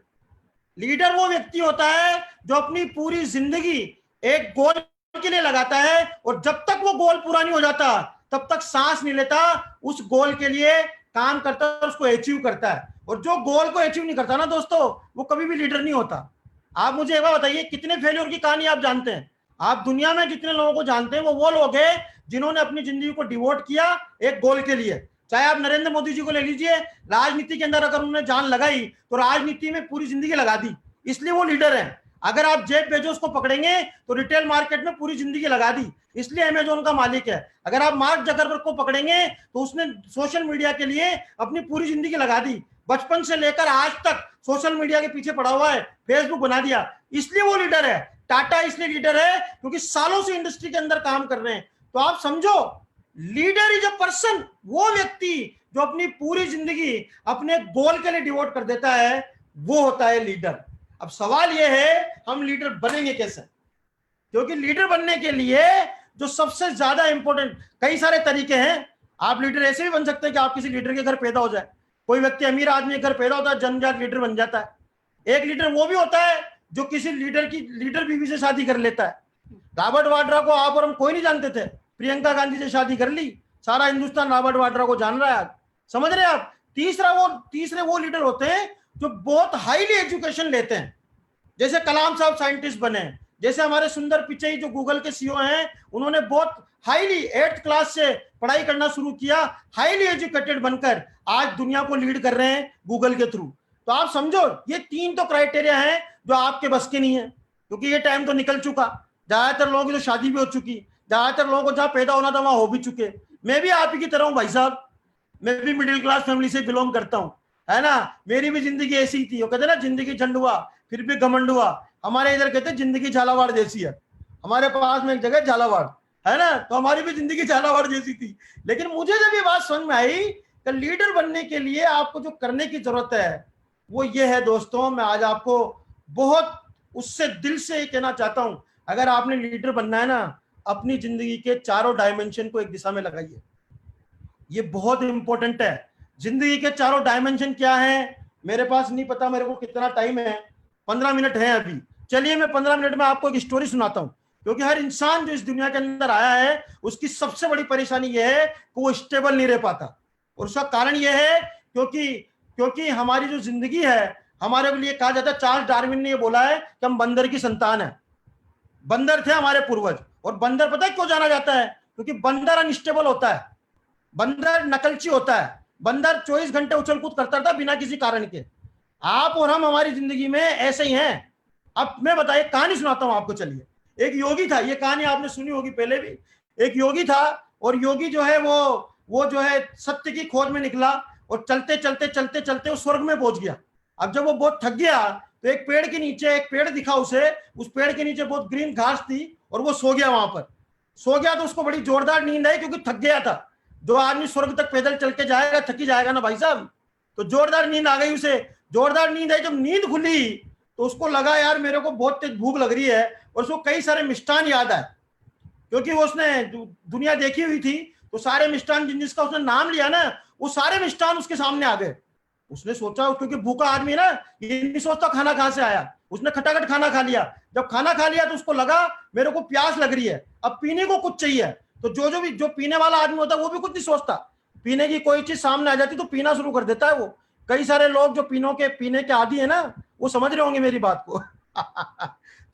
Leader वो व्यक्ति होता है जो अपनी पूरी जिंदगी एक गोल के लिए लगाता है, और जब तक वो गोल पूरा नहीं हो जाता तब तक सांस नहीं लेता, उस गोल के लिए काम करता है, उसको अचीव करता है। और जो गोल को अचीव नहीं करता ना दोस्तों, वो कभी भी लीडर नहीं होता। आप मुझे एक बार बताइए, कितने फेल्योर की कहानी आप जानते हैं? आप दुनिया में जितने लोगों को जानते हैं वो लोग हैं जिन्होंने अपनी जिंदगी को डिवोट किया एक गोल के लिए। चाहे आप नरेंद्र मोदी जी को ले लीजिए, राजनीति के अंदर अगर उन्होंने जान लगाई तो राजनीति में पूरी जिंदगी लगा दी, इसलिए वो लीडर है। अगर आप जेफ बेजोस को पकड़ेंगे तो रिटेल मार्केट में पूरी जिंदगी लगा दी, इसलिए अमेजोन का मालिक है। अगर आप मार्क जकरबर्ग को पकड़ेंगे तो उसने सोशल मीडिया के लिए अपनी पूरी जिंदगी लगा दी, बचपन से लेकर आज तक सोशल मीडिया के पीछे पड़ा हुआ है, फेसबुक बना दिया, इसलिए वो लीडर है। टाटा इसलिए लीडर है क्योंकि सालों से इंडस्ट्री के अंदर काम कर रहे हैं। तो आप समझो, लीडर इज अ पर्सन, वो व्यक्ति जो अपनी पूरी जिंदगी अपने गोल के लिए डिवोट कर देता है, वो होता है लीडर। अब सवाल यह है, हम लीडर बनेंगे कैसे? क्योंकि लीडर बनने के लिए जो सबसे ज्यादा इंपॉर्टेंट, कई सारे तरीके हैं। आप लीडर ऐसे भी बन सकते हैं कि आप किसी लीडर के घर पैदा हो जाए। कोई व्यक्ति अमीर आदमी के घर पैदा होता है, जन्मजात लीडर बन जाता है। एक लीडर वो भी होता है जो किसी लीडर बीवी से शादी कर लेता है। रॉबर्ट वाड्रा को आप और हम कोई नहीं जानते थे, प्रियंका गांधी से शादी कर ली, सारा हिंदुस्तान रॉबर्ट वाड्रा को जान रहा है। समझ रहे हैं आप? तीसरे वो लीडर होते हैं जो बहुत हाईली एजुकेशन लेते हैं, जैसे कलाम साहब साइंटिस्ट बने, जैसे हमारे सुंदर पिचई जो गूगल के सीईओ हैं, उन्होंने बहुत हाईली 8th क्लास से पढ़ाई करना शुरू किया, हाईली एजुकेटेड बनकर आज दुनिया को लीड कर रहे हैं गूगल के थ्रू। तो आप समझो, ये 3 तो क्राइटेरिया हैं जो आपके बस के नहीं है, क्योंकि ये टाइम तो निकल चुका। ज्यादातर लोगों की तो शादी भी हो चुकी, ज्यादातर लोगों को जहां पैदा होना था वहां हो भी चुके। मैं भी आप ही की तरह हूं भाई साहब, मैं भी मिडिल क्लास फैमिली से बिलोंग करता हूं, है ना। मेरी भी जिंदगी ऐसी ही थी। वो कहते ना, जिंदगी झंड हुआ फिर भी घमंड हुआ। हमारे इधर कहते हैं जिंदगी झालावाड़ जैसी है। हमारे पास में एक जगह झालावाड़ है ना, तो हमारी भी जिंदगी झालावाड़ जैसी थी। लेकिन मुझे जब ये बात समझ में आई कि लीडर बनने के लिए आपको जो करने की जरूरत है वो ये है दोस्तों, मैं आज आपको बहुत उससे दिल से कहना चाहता हूं, अगर आपने लीडर बनना है ना, अपनी जिंदगी के चारों डायमेंशन को एक दिशा में लगाइए। ये बहुत इंपॉर्टेंट है। जिंदगी के चारों डायमेंशन क्या है? मेरे पास नहीं पता मेरे को कितना टाइम है, 15 मिनट है अभी। चलिए मैं 15 मिनट में आपको एक स्टोरी सुनाता हूँ, क्योंकि हर इंसान जो इस दुनिया के अंदर आया है उसकी सबसे बड़ी परेशानी यह है कि वो स्टेबल नहीं रह पाता। और उसका कारण यह है क्योंकि हमारी जो जिंदगी है, हमारे लिए कहा जाता है, चार्ल्स डार्विन ने ये बोला है कि हम बंदर की संतान है। बंदर थे हमारे पूर्वज, और बंदर पता है क्यों जाना जाता है? क्योंकि बंदर अनस्टेबल होता है, बंदर नकलची होता है, बंदर 24 घंटे उछल कूद करता था बिना किसी कारण के। आप और हम हमारी जिंदगी में ऐसे ही हैं। अब मैं बताइए, कहानी सुनाता हूं आपको। चलिए, एक योगी था, ये कहानी आपने सुनी होगी पहले भी। एक योगी था, और योगी जो है वो जो है सत्य की खोज में निकला, और चलते चलते चलते चलते वो स्वर्ग में पहुंच गया। अब जब वो बहुत थक गया तो एक पेड़ के नीचे, एक पेड़ दिखा उसे, उस पेड़ के नीचे बहुत ग्रीन घास थी, और वो सो गया। वहां पर सो गया तो उसको बड़ी जोरदार नींद आई, क्योंकि थक गया था। जो आदमी स्वर्ग तक पैदल चल के जाएगा थकी जाएगा ना भाई साहब। तो जोरदार नींद आ गई उसे, जोरदार नींद आई। जब नींद खुली तो उसको लगा यार मेरे को बहुत तेज भूख लग रही है, और उसको कई सारे मिष्ठान याद आए, क्योंकि वो उसने दुनिया देखी हुई थी। तो सारे मिष्ठान जिसका उसने नाम लिया ना, वो सारे मिष्ठान उसके सामने आ गए। उसने सोचा, क्योंकि भूखा आदमी है ना, ये नहीं सोचता खाना कहां से आया। उसने खटाखट खाना खा लिया। जब खाना खा लिया तो उसको लगा मेरे को प्यास लग रही है, अब पीने को कुछ चाहिए। तो जो पीने वाला आदमी होता है वो भी कुछ नहीं सोचता, पीने की कोई चीज सामने आ जाती तो पीना शुरू कर देता है वो। कई सारे लोग जो पीने के आदी है ना, वो समझ रहे होंगे मेरी बात को।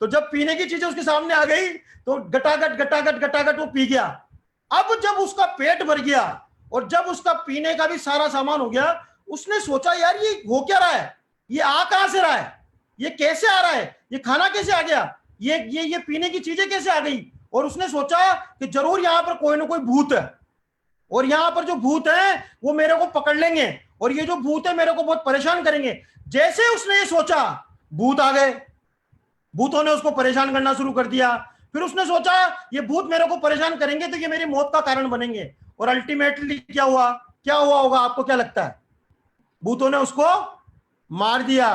तो जब पीने की चीजें उसके सामने आ गई तो गटागट गटागट गटागट वो पी गया। अब जब उसका पेट भर गया और जब उसका पीने का भी सारा सामान हो गया, उसने सोचा यार ये हो क्या रहा है, ये आ कहां से रहा है, ये कैसे आ रहा है, ये खाना कैसे आ गया, ये पीने की चीजें कैसे आ गई। और उसने सोचा कि जरूर यहां पर कोई ना कोई भूत है, और यहां पर जो भूत है वो मेरे को पकड़ लेंगे, और ये जो भूत है मेरे को बहुत परेशान करेंगे। जैसे उसने ये सोचा, भूत आ गए, भूतों ने उसको परेशान करना शुरू कर दिया। फिर उसने सोचा ये भूत मेरे को परेशान करेंगे तो ये मेरी मौत का कारण बनेंगे, और अल्टीमेटली क्या हुआ होगा आपको क्या लगता है? भूतों ने उसको मार दिया।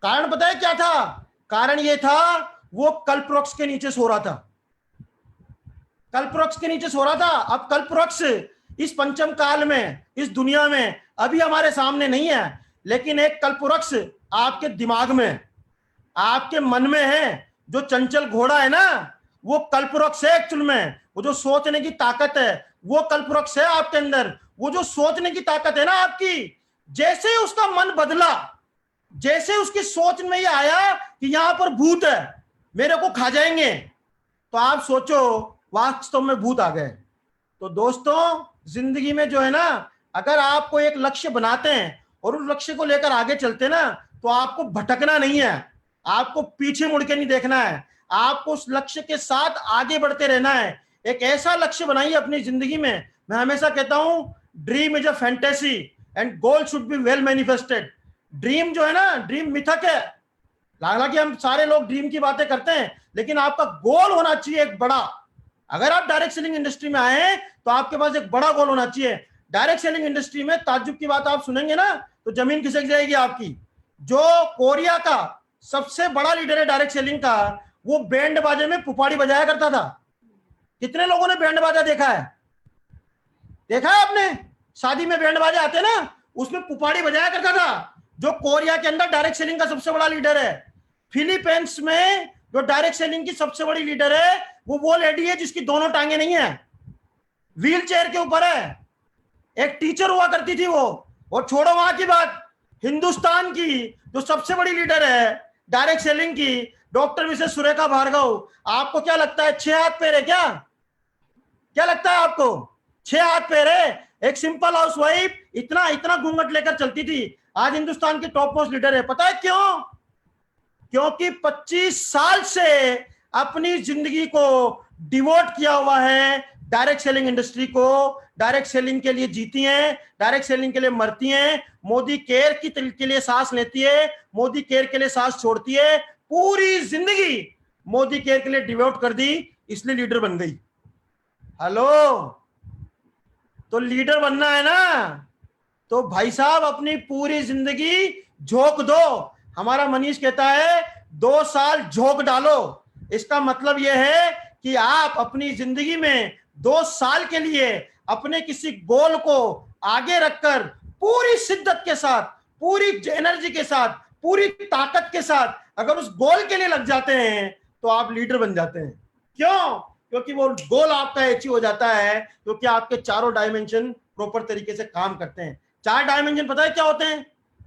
कारण पता है क्या था? कारण ये था, वो कल्पवृक्ष के नीचे सो रहा था। कल्पवृक्ष के नीचे सो रहा था। अब कल्पवृक्ष इस पंचम काल में, इस दुनिया में अभी हमारे सामने नहीं है, लेकिन एक कल्पवृक्ष आपके दिमाग में, आपके मन में है। जो चंचल घोड़ा है ना, वो कल्पवृक्ष है एक्चुअल में। वो जो सोचने की ताकत है वो कल्पवृक्ष है आपके अंदर। वो जो सोचने की ताकत है ना आपकी, जैसे उसका मन बदला, जैसे उसकी सोच में ये आया कि यहां पर भूत है, मेरे को खा जाएंगे, तो आप सोचो वास्तव में भूत आ गए। तो दोस्तों, जिंदगी में जो है ना, अगर आपको एक लक्ष्य बनाते हैं और उस लक्ष्य को लेकर आगे चलते ना, तो आपको भटकना नहीं है, आपको पीछे मुड़ के नहीं देखना है, आपको उस लक्ष्य के साथ आगे बढ़ते रहना है। एक ऐसा लक्ष्य बनाइए अपनी जिंदगी में। मैं हमेशा कहता हूं, dream is a fantasy and goal should be well manifested. Dream जो है ना, ड्रीम मिथक है। हालांकि हम सारे लोग ड्रीम की बातें करते हैं, लेकिन आपका गोल होना चाहिए एक बड़ा। अगर आप डायरेक्ट सेलिंग इंडस्ट्री में आए तो आपके पास एक बड़ा गोल होना चाहिए। डायरेक्ट सेलिंग इंडस्ट्री में ताज्जुब की बात आप सुनेंगे ना तो जमीन खिसक जाएगी आपकी। जो कोरिया का सबसे बड़ा लीडर है डायरेक्ट सेलिंग का, वो बैंड बाजे में पुपाड़ी बजाया करता था। कितने लोगों ने बैंड बाजा देखा है? देखा है आपने? शादी में बैंड बाजे आते ना, उसमें पुपाड़ी बजाया करता था। जो कोरिया के अंदर डायरेक्ट सेलिंग का सबसे बड़ा लीडर है। फिलीपींस में जो डायरेक्ट सेलिंग की सबसे बड़ी लीडर है, वो लेडी है जिसकी दोनों टांगे नहीं है, व्हील चेयर के ऊपर है। एक टीचर हुआ करती थी वो। और छोड़ो वहां की बात, हिंदुस्तान की जो सबसे बड़ी लीडर है डायरेक्ट सेलिंग की, डॉक्टर मिसेस सुरेखा भार्गव, आपको क्या लगता है 6 हाथ पैर है क्या लगता है आपको? 6 हाथ पैर है। एक सिंपल हाउसवाइफ इतना घूंघट लेकर चलती थी, आज हिंदुस्तान की टॉप मोस्ट लीडर है। पता है क्यों? क्योंकि 25 साल से अपनी जिंदगी को डिवोट किया हुआ है डायरेक्ट सेलिंग इंडस्ट्री को। डायरेक्ट सेलिंग के लिए जीती हैं, डायरेक्ट सेलिंग के लिए मरती हैं, मोदी केयर के लिए सांस लेती है, मोदी केयर के लिए सांस छोड़ती है। पूरी जिंदगी मोदी केयर के लिए डिवोट कर दी, इसलिए लीडर बन गई। हेलो, तो लीडर बनना है ना, तो भाई साहब अपनी पूरी जिंदगी झोंक दो। हमारा मनीष कहता है 2 साल झोंक डालो। इसका मतलब यह है कि आप अपनी जिंदगी में 2 साल के लिए अपने किसी गोल को आगे रखकर पूरी शिद्दत के साथ, पूरी एनर्जी के साथ, पूरी ताकत के साथ अगर उस गोल के लिए लग जाते हैं तो आप लीडर बन जाते हैं। क्यों? क्योंकि वो गोल आपका अचीव हो जाता है, क्योंकि आपके चारों डायमेंशन प्रॉपर तरीके से काम करते हैं। 4 डायमेंशन पता है क्या होते हैं?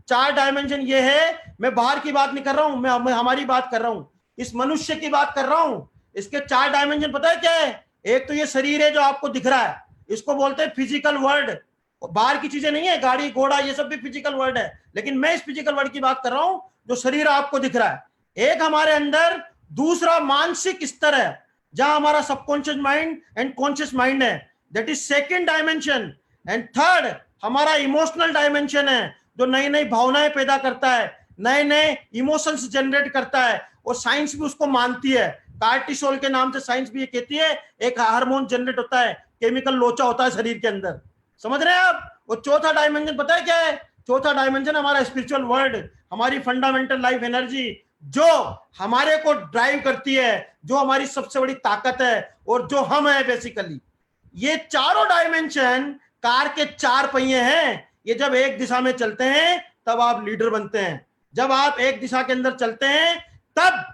4 डायमेंशन ये है, मैं बाहर की बात नहीं कर रहा हूं, मैं हमारी बात कर रहा हूं, इस मनुष्य की बात कर रहा हूं। इसके 4 डायमेंशन पता है क्या है? एक तो ये शरीर है जो आपको दिख रहा है, इसको बोलते हैं फिजिकल वर्ल्ड। बाहर की चीजें नहीं है, गाड़ी घोड़ा ये सब भी फिजिकल वर्ल्ड है, लेकिन मैं इस फिजिकल वर्ल्ड की बात कर रहा हूं जो शरीर आपको दिख रहा है। एक हमारे अंदर दूसरा मानसिक स्तर है, जहां हमारा subconscious mind and conscious mind है, that is second dimension. And third हमारा इमोशनल डायमेंशन है, जो नई नई भावनाएं पैदा करता है, नए नए इमोशंस जनरेट करता है, और साइंस भी उसको मानती है। कार्टिसोल के नाम से साइंस भी ये कहती है एक हार्मोन जनरेट होता है, केमिकल लोचा होता है शरीर के अंदर। समझ रहे हैं आप? वो चौथा डायमेंशन पता है क्या है? चौथा डायमेंशन हमारा स्पिरिचुअल वर्ल्ड, हमारी फंडामेंटल लाइफ एनर्जी, जो हमारे को ड्राइव करती है, जो हमारी सबसे बड़ी ताकत है, और जो हम है बेसिकली। ये चारों डायमेंशन कार के 4 पहिए हैं। ये जब एक दिशा में चलते हैं तब आप लीडर बनते हैं। जब आप एक दिशा के अंदर चलते हैं तब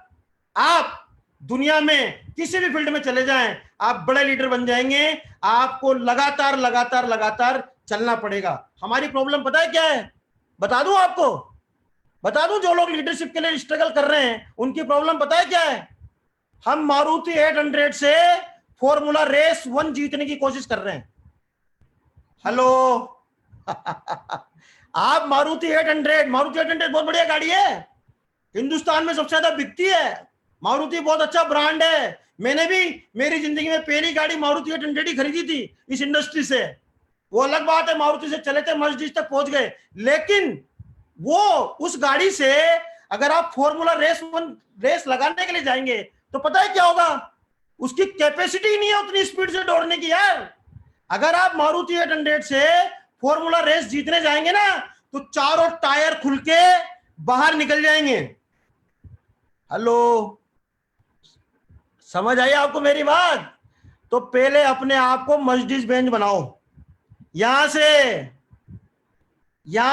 आप दुनिया में किसी भी फील्ड में चले जाएं, आप बड़े लीडर बन जाएंगे। आपको लगातार लगातार लगातार चलना पड़ेगा। हमारी प्रॉब्लम पता है क्या है? बता दूं आपको, बता दूं, जो लोग लीडरशिप के लिए स्ट्रगल कर रहे हैं उनकी प्रॉब्लम पता है क्या है? हम मारुति 800 से फॉर्मूला रेस 1 जीतने की कोशिश कर रहे हैं। हेलो आप मारुति 800 बहुत बढ़िया गाड़ी है, हिंदुस्तान में सबसे ज्यादा बिकती है। मारुति बहुत अच्छा ब्रांड है। मैंने भी मेरी जिंदगी में पहली गाड़ी मारुति 800 ही खरीदी थी इस इंडस्ट्री से। वो अलग बात है, मारुति से चले थे मर्सिडीज तक पहुंच गए, लेकिन वो उस गाड़ी से अगर आप फॉर्मूला रेस 1 रेस लगाने के लिए जाएंगे तो पता है क्या होगा? उसकी कैपेसिटी नहीं है उतनी स्पीड से दौड़ने की यार। अगर आप मारुति 800 से फॉर्मूला रेस जीतने जाएंगे ना तो चारों टायर खुल के बाहर निकल जाएंगे। हेलो, समझ आई आपको मेरी बात? तो पहले अपने आप को मर्सिडीज बेंज बनाओ, यहां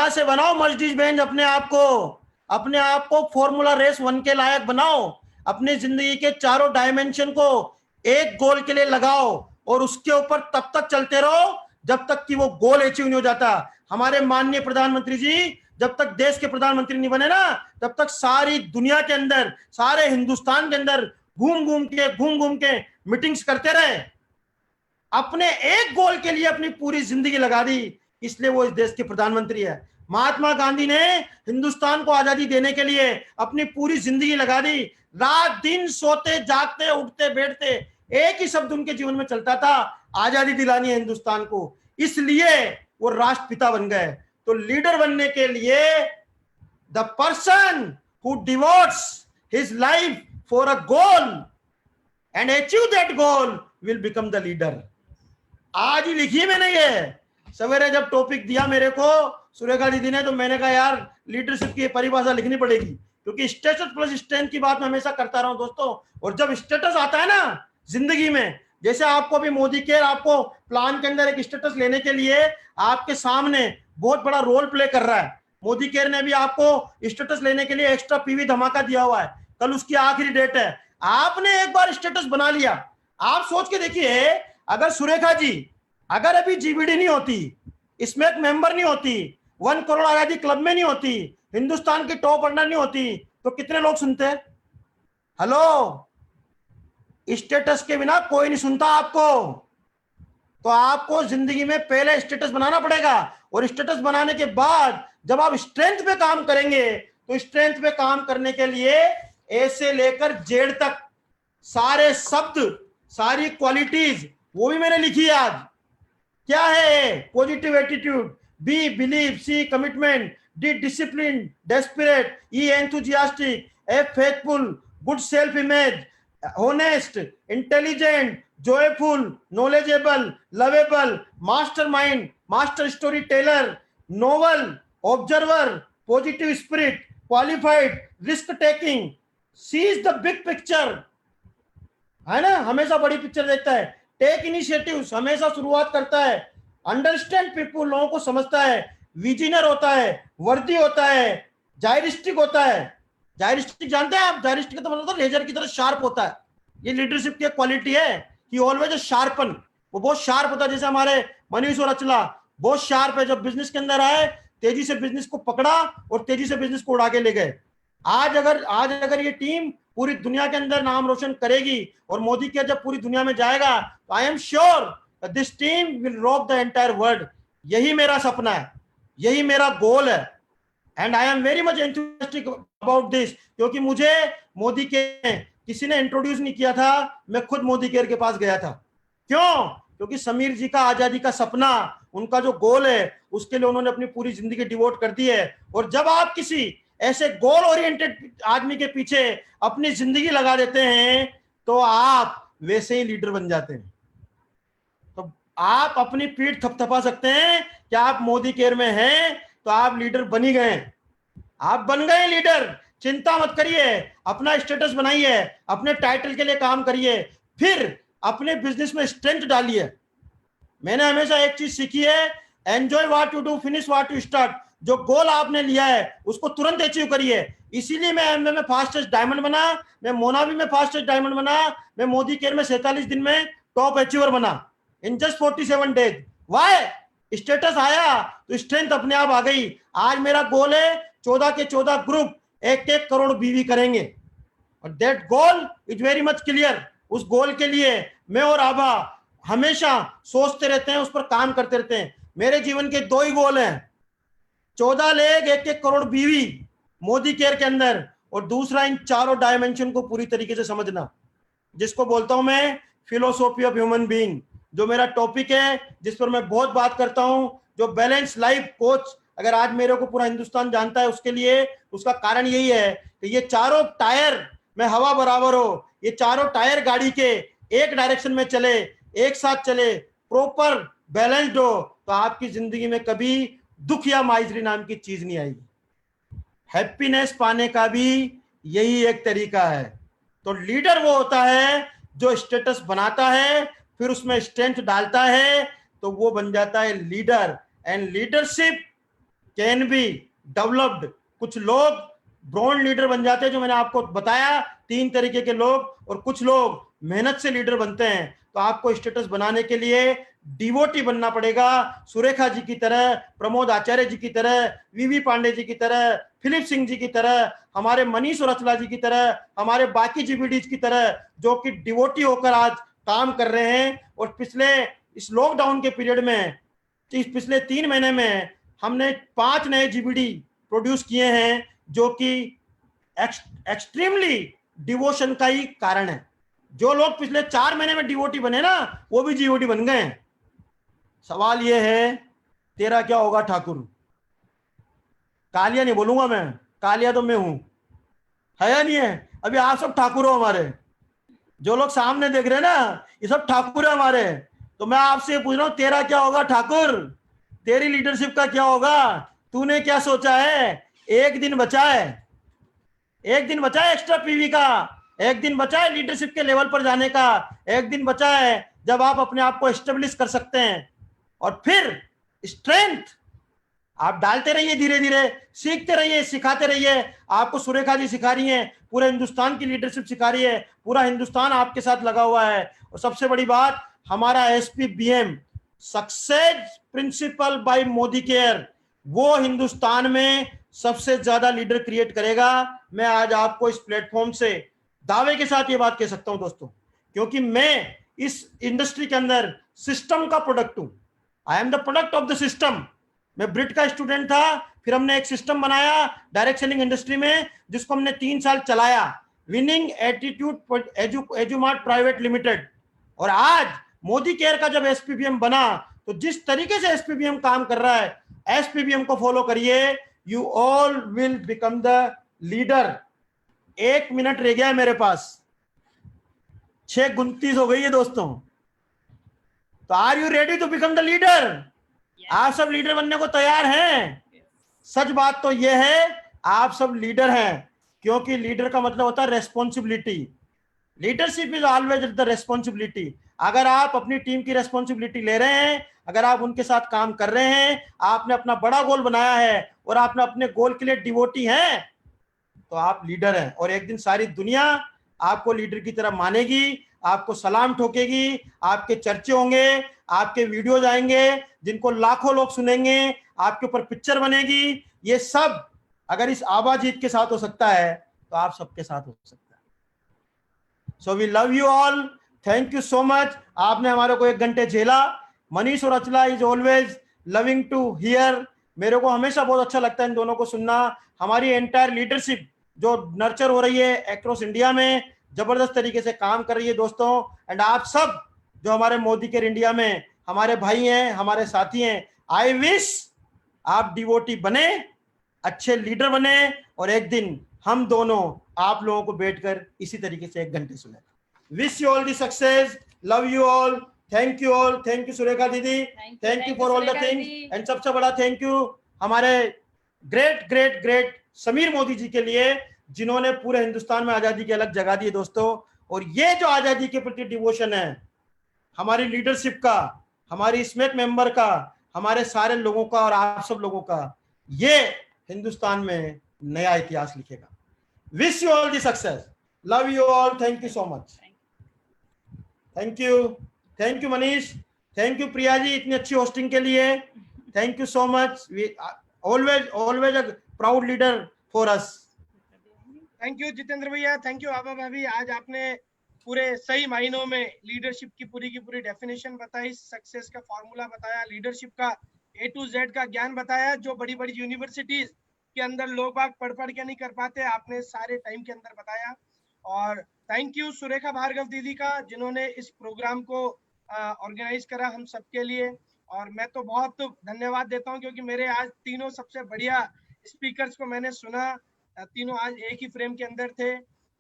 से बनाओ मर्सिडीज बेंज अपने आप को फॉर्मूला रेस 1 के लायक बनाओ। अपनी जिंदगी के चारों डायमेंशन को एक गोल के लिए लगाओ और उसके ऊपर तब तक चलते रहो जब तक कि वो गोल अचीव नहीं हो जाता। हमारे माननीय प्रधानमंत्री जी जब तक देश के प्रधानमंत्री नहीं बने ना, तब तक सारी दुनिया के अंदर, सारे हिंदुस्तान के अंदर घूम घूम के मीटिंग्स करते रहे। अपने एक गोल के लिए अपनी पूरी जिंदगी लगा दी, इसलिए वो इस देश के प्रधानमंत्री है। महात्मा गांधी ने हिंदुस्तान को आजादी देने के लिए अपनी पूरी जिंदगी लगा दी। रात दिन सोते जागते उठते बैठते एक ही शब्द उनके जीवन में चलता था, आजादी दिलानी है हिंदुस्तान को। इसलिए वो राष्ट्रपिता बन गए। तो लीडर बनने के लिए the person who devotees his life for a goal and achieve that goal will become the leader. आज ही लिखी मैंने ये, सवेरे जब टॉपिक दिया मेरे को सुरेखा दीदी ने, तो मैंने कहा यार लीडरशिप की परिभाषा लिखनी पड़ेगी, क्योंकि स्टेटस प्लस स्ट्रेंथ की बात मैं हमेशा करता रहा हूं दोस्तों। और जब स्टेटस आता है ना जिंदगी में, जैसे आपको भी मोदी केयर आपको प्लान के अंदर एक स्टेटस लेने के लिए आपके सामने बहुत बड़ा रोल प्ले कर रहा है। मोदी केयर ने भी आपको स्टेटस लेने के लिए एक्स्ट्रा पीवी धमाका दिया हुआ है, कल उसकी आखिरी डेट है। आपने एक बार स्टेटस बना लिया, आप सोच के देखिए अगर सुरेखा जी अगर अभी जीबीडी नहीं होती, इसमें एक मेंबर नहीं होती, 1 करोड़ आजादी क्लब में नहीं होती, हिंदुस्तान की टॉप अंडर नहीं होती, तो कितने लोग सुनते? हेलो, स्टेटस के बिना कोई नहीं सुनता आपको। तो आपको जिंदगी में पहले स्टेटस बनाना पड़ेगा, और स्टेटस बनाने के बाद जब आप स्ट्रेंथ पे काम करेंगे तो स्ट्रेंथ पे काम करने के लिए ए से लेकर जेड तक सारे शब्द, सारी क्वालिटीज वो भी मैंने लिखी है। आज क्या है? Positive attitude, B believe, C commitment, D discipline, desperate, E enthusiastic, F faithful, good self image, honest, intelligent, joyful, knowledgeable, lovable, mastermind, master storyteller, novel, observer, positive spirit, qualified, risk taking, sees the big picture, है ना, हमेशा बड़ी पिक्चर देखता है, टेक इनिशिएटिव्स, हमेशा शुरुआत करता है, अंडरस्टैंड पीपल, लोगों को समझता है, विजिनर होता है, वर्दी होता है, जायरिस्टिक होता है। जायरिस्टिक जानते हैं आप? जायरिस्टिक का तो मतलब लेजर की तरह शार्प होता है। ये लीडरशिप की क्वालिटी है कि ऑलवेज शार्पन, वो बहुत शार्प होता है। जैसे हमारे मनीष और अचला बहुत शार्प है, जब बिजनेस के अंदर आए तेजी से बिजनेस को पकड़ा और तेजी से बिजनेस को उड़ा के ले गए। आज अगर ये टीम पूरी दुनिया के अंदर नाम रोशन करेगी और मोदी केयर जब पूरी दुनिया में जाएगा तो I am sure this team will rock the entire world. यही मेरा सपना है, यही मेरा गोल है, and I am very much enthusiastic about this. क्योंकि मुझे मोदी केयर किसी ने इंट्रोड्यूस नहीं किया था, मैं खुद मोदी केयर के पास गया था। क्यों? क्योंकि समीर जी का आजादी का सपना, उनका जो गोल है उसके लिए उन्होंने अपनी पूरी जिंदगी डिवोट कर दी है। और जब आप किसी ऐसे गोल ओरिएंटेड आदमी के पीछे अपनी जिंदगी लगा देते हैं तो आप वैसे ही लीडर बन जाते हैं। तो आप अपनी पीठ थपथपा सकते हैं कि आप मोदी केयर में हैं तो आप लीडर बन ही गए, आप बन गए लीडर। चिंता मत करिए, अपना स्टेटस बनाइए, अपने टाइटल के लिए काम करिए, फिर अपने बिजनेस में स्ट्रेंथ डालिए। मैंने हमेशा एक चीज सीखी है, enjoy what you do, finish what you start. जो गोल आपने लिया है उसको तुरंत अचीव करिए। इसीलिए मैं एमवे में फास्टेस्ट डायमंड बना, मैं मोनावी में फास्टेस्ट डायमंड बना, मैं मोदी केयर में 47 दिन में टॉप अचीवर बना in just 47 days. Why? Status आया तो स्ट्रेंथ अपने आप आ गई। आज मेरा गोल है 14 के 14 ग्रुप 1-1 करोड़ बीवी करेंगे, और that goal is very much clear. उस गोल के लिए मैं और आभा हमेशा सोचते रहते हैं, उस पर काम करते रहते हैं। मेरे जीवन के 2 ही गोल हैं, 14 लेग 1-1 करोड़ बीवी मोदी केयर के अंदर, और दूसरा इन चारों डायमेंशन को पूरी तरीके से समझना, जिसको बोलता हूं मैं फिलोसॉफी ऑफ ह्यूमन बीइंग, जो मेरा टॉपिक है, जिस पर मैं बहुत बात करता हूं, जो बैलेंस लाइफ कोच अगर आज मेरे को पूरा हिंदुस्तान जानता है उसके लिए उसका कारण यही है कि ये चारों टायर में हवा बराबर हो, ये चारों टायर गाड़ी के एक डायरेक्शन में चले, एक साथ चले, प्रॉपर बैलेंस्ड हो, तो आपकी जिंदगी में कभी दुख या माइजरी नाम की चीज नहीं आएगी। हैप्पीनेस पाने का भी यही एक तरीका है। तो लीडर वो होता है जो स्टेटस बनाता है, फिर उसमें स्ट्रेंथ डालता है, तो वो बन जाता है leader. And leadership can be developed. कुछ लोग ब्रॉन्ड लीडर बन जाते हैं, जो मैंने आपको बताया 3 तरीके के लोग, और कुछ लोग मेहनत से लीडर बनते हैं। तो आपको स्टेटस बनाने के लिए डिवोटी बनना पड़ेगा, सुरेखा जी की तरह, प्रमोद आचार्य जी की तरह, वीवी पांडे जी की तरह, फिलिप सिंह जी की तरह, हमारे मनीष और अचला जी की तरह, हमारे बाकी जीबीडीज की तरह, जो कि डिवोटी होकर आज काम कर रहे हैं। और पिछले इस लॉकडाउन के पीरियड में, इस पिछले 3 महीने में हमने 5 नए जीबीडी प्रोड्यूस किए हैं, जो कि एक्सट्रीमली डिवोशन का ही कारण है। जो लोग पिछले 4 महीने में डिवोटी बने ना, वो भी जीओटी बन गए हैं। सवाल ये है, तेरा क्या होगा ठाकुर? कालिया नहीं बोलूंगा मैं, कालिया तो मैं हूं, है या नहीं है? अभी आप सब ठाकुर हो हमारे, जो लोग सामने देख रहे हैं ना, ये सब ठाकुर है हमारे। तो मैं आपसे पूछ रहा हूं, तेरा क्या होगा ठाकुर? तेरी लीडरशिप का क्या होगा? तूने क्या सोचा है? एक दिन बचा है, एक दिन बचा है एक्स्ट्रा पीवी का, एक दिन बचा है लीडरशिप के लेवल पर जाने का, एक दिन बचा है जब आप अपने आप को एस्टेब्लिश कर सकते हैं। और फिर स्ट्रेंथ आप डालते रहिए, धीरे धीरे सीखते रहिए, सिखाते रहिए। आपको सुरेखा जी सिखा रही हैं, पूरे हिंदुस्तान की लीडरशिप सिखा रही है, पूरा हिंदुस्तान आपके साथ लगा हुआ है। और सबसे बड़ी बात, हमारा SPBM success principal bye Modi care, वो हिंदुस्तान में सबसे ज्यादा लीडर क्रिएट करेगा। मैं आज आपको इस प्लेटफॉर्म से दावे के साथ ये बात कह सकता हूं दोस्तों, क्योंकि मैं इस इंडस्ट्री के अंदर सिस्टम का प्रोडक्ट हूं। I am the product of the system. मैं ब्रिट का स्टूडेंट था, फिर हमने एक सिस्टम बनाया डायरेक्ट सेलिंग इंडस्ट्री में, जिसको हमने 3 साल चलाया, विनिंग एटीट्यूड एजुमार्ट प्राइवेट लिमिटेड। और आज मोदी केयर का जब SPBM बना, तो जिस तरीके से SPBM काम कर रहा है, SPBM को फॉलो करिए, you all will become the leader. 1 minute रह गया है मेरे पास, 6:29 हो गई है दोस्तों। तो are you ready to become the leader? आप सब लीडर बनने को तैयार हैं? सच बात तो यह है, आप सब लीडर हैं, क्योंकि लीडर का मतलब होता है responsibility. Leadership is always the responsibility. अगर आप अपनी टीम की रेस्पॉन्सिबिलिटी ले रहे हैं, अगर आप उनके साथ काम कर रहे हैं, आपने अपना बड़ा गोल बनाया है और आपने अपने गोल के लिए डिवोटी हैं, तो आप लीडर हैं। और एक दिन सारी दुनिया आपको लीडर की तरह मानेगी, आपको सलाम ठोकेगी, आपके चर्चे होंगे, आपके वीडियोज आएंगे जिनको लाखों लोग सुनेंगे, आपके ऊपर पिक्चर बनेगी। ये सब अगर इस आबाजीत के साथ हो सकता है तो आप सबके साथ हो सकता है। So we love you all, thank you so much. आपने हमारे को 1 घंटे झेला। मनीष और Achala is always loving to hear. मेरे को हमेशा बहुत अच्छा लगता है इन दोनों को सुनना। हमारी एंटायर लीडरशिप जो नर्चर हो रही है अक्रॉस इंडिया में, जबरदस्त तरीके से काम कर रही है दोस्तों। एंड आप सब जो हमारे मोदी केयर इंडिया में हमारे भाई हैं, हमारे साथी हैं, आई विश आप डिवोटी बने, अच्छे लीडर बने, और एक दिन हम दोनों आप लोगों को बैठकर इसी तरीके से 1 घंटे सुने। Wish you all the success, love you all, thank you all, thank you Surekha दीदी, thank you for all the things. And सबसे बड़ा थैंक यू हमारे great great great Sameer Modi ji के लिए, जिन्होंने पूरे हिंदुस्तान में आजादी की अलग जगह दी है दोस्तों। और ये जो आजादी के प्रति डिवोशन है हमारी लीडरशिप का, हमारी स्मेक मेंबर का, हमारे सारे लोगों का और आप सब लोगों का, ये हिंदुस्तान में नया इतिहास लिखेगा। Wish you all the success, love you all, thank you so much, thank you Manish, thank you Priya ji इतनी अच्छी होस्टिंग के लिए, thank you so much. Always a proud leader for us. Thank you Jitendra भैया, थैंक यू आबा भाभी। आज आपने पूरे सही मायनों में लीडरशिप की पूरी डेफिनेशन बताई, सक्सेस का फॉर्मूला बताया, लीडरशिप का A to Z का ज्ञान बताया, जो बड़ी बड़ी यूनिवर्सिटीज के अंदर लोग बाग पढ़ के नहीं कर पाते, आपने सारे टाइम के अंदर बताया। और थैंक यू सुरेखा भार्गव दीदी का, जिन्होंने इस प्रोग्राम को ऑर्गेनाइज करा हम सबके लिए। और मैं तो बहुत धन्यवाद देता हूँ, क्योंकि मेरे आज तीनों सबसे बढ़िया स्पीकर्स को मैंने सुना, तीनों आज एक ही फ्रेम के अंदर थे,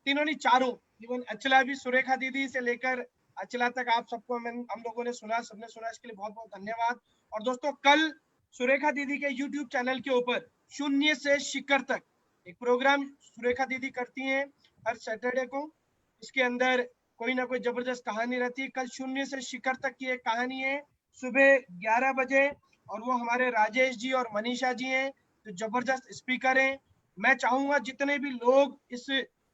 तीनों नहीं चारों, इवन अचला भी, सुरेखा दीदी से लेकर अचला तक आप सबको हम लोगों ने सुना, सबने सुना, इसके लिए बहुत बहुत धन्यवाद। और दोस्तों कल सुरेखा दीदी के YouTube चैनल के ऊपर शून्य से शिखर तक एक प्रोग्राम सुरेखा दीदी करती हैं हर सैटरडे को। इसके अंदर कोई ना कोई जबरदस्त कहानी रहती है। कल शून्य से शिखर तक की एक कहानी है सुबह 11 बजे, और वो हमारे राजेश जी और मनीषा जी हैं जो जबरदस्त स्पीकर हैं। मैं चाहूंगा जितने भी लोग इस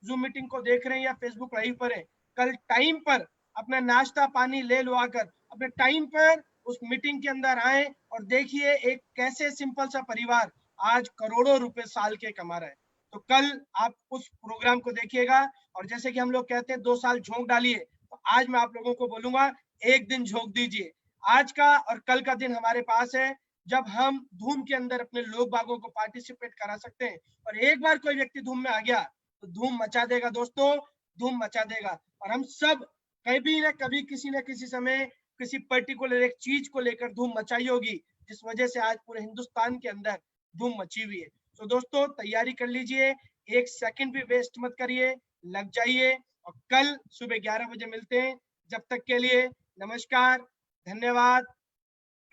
जूम मीटिंग को देख रहे हैं या फेसबुक लाइव पर हैं, कल टाइम पर अपना नाश्ता पानी ले लो आकर अपने टाइम पर उस मीटिंग के अंदर आए और देखिए एक कैसे सिंपल सा परिवार आज करोड़ों रुपए साल के कमा रहा है। तो कल आप उस प्रोग्राम को देखिएगा। और जैसे कि हम लोग कहते हैं 2 साल झोंक डालिए, तो आज मैं आप लोगों को बोलूंगा एक दिन झोंक दीजिए। आज का और कल का दिन हमारे पास है जब हम धूम के अंदर अपने लोग बागों को पार्टिसिपेट करा सकते हैं। और एक बार कोई व्यक्ति धूम में आ गया तो धूम मचा देगा दोस्तों, धूम मचा देगा। और हम सब कभी ना कभी किसी न किसी समय किसी पर्टिकुलर एक चीज को लेकर धूम मचाई होगी, जिस वजह से आज पूरे हिंदुस्तान के अंदर धूम मची हुई है। तो दोस्तों तैयारी कर लीजिए, 1 सेकंड भी वेस्ट मत करिए, लग जाइए। और कल सुबह 11 बजे मिलते हैं। जब तक के लिए नमस्कार, धन्यवाद,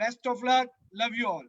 best of luck, love you all.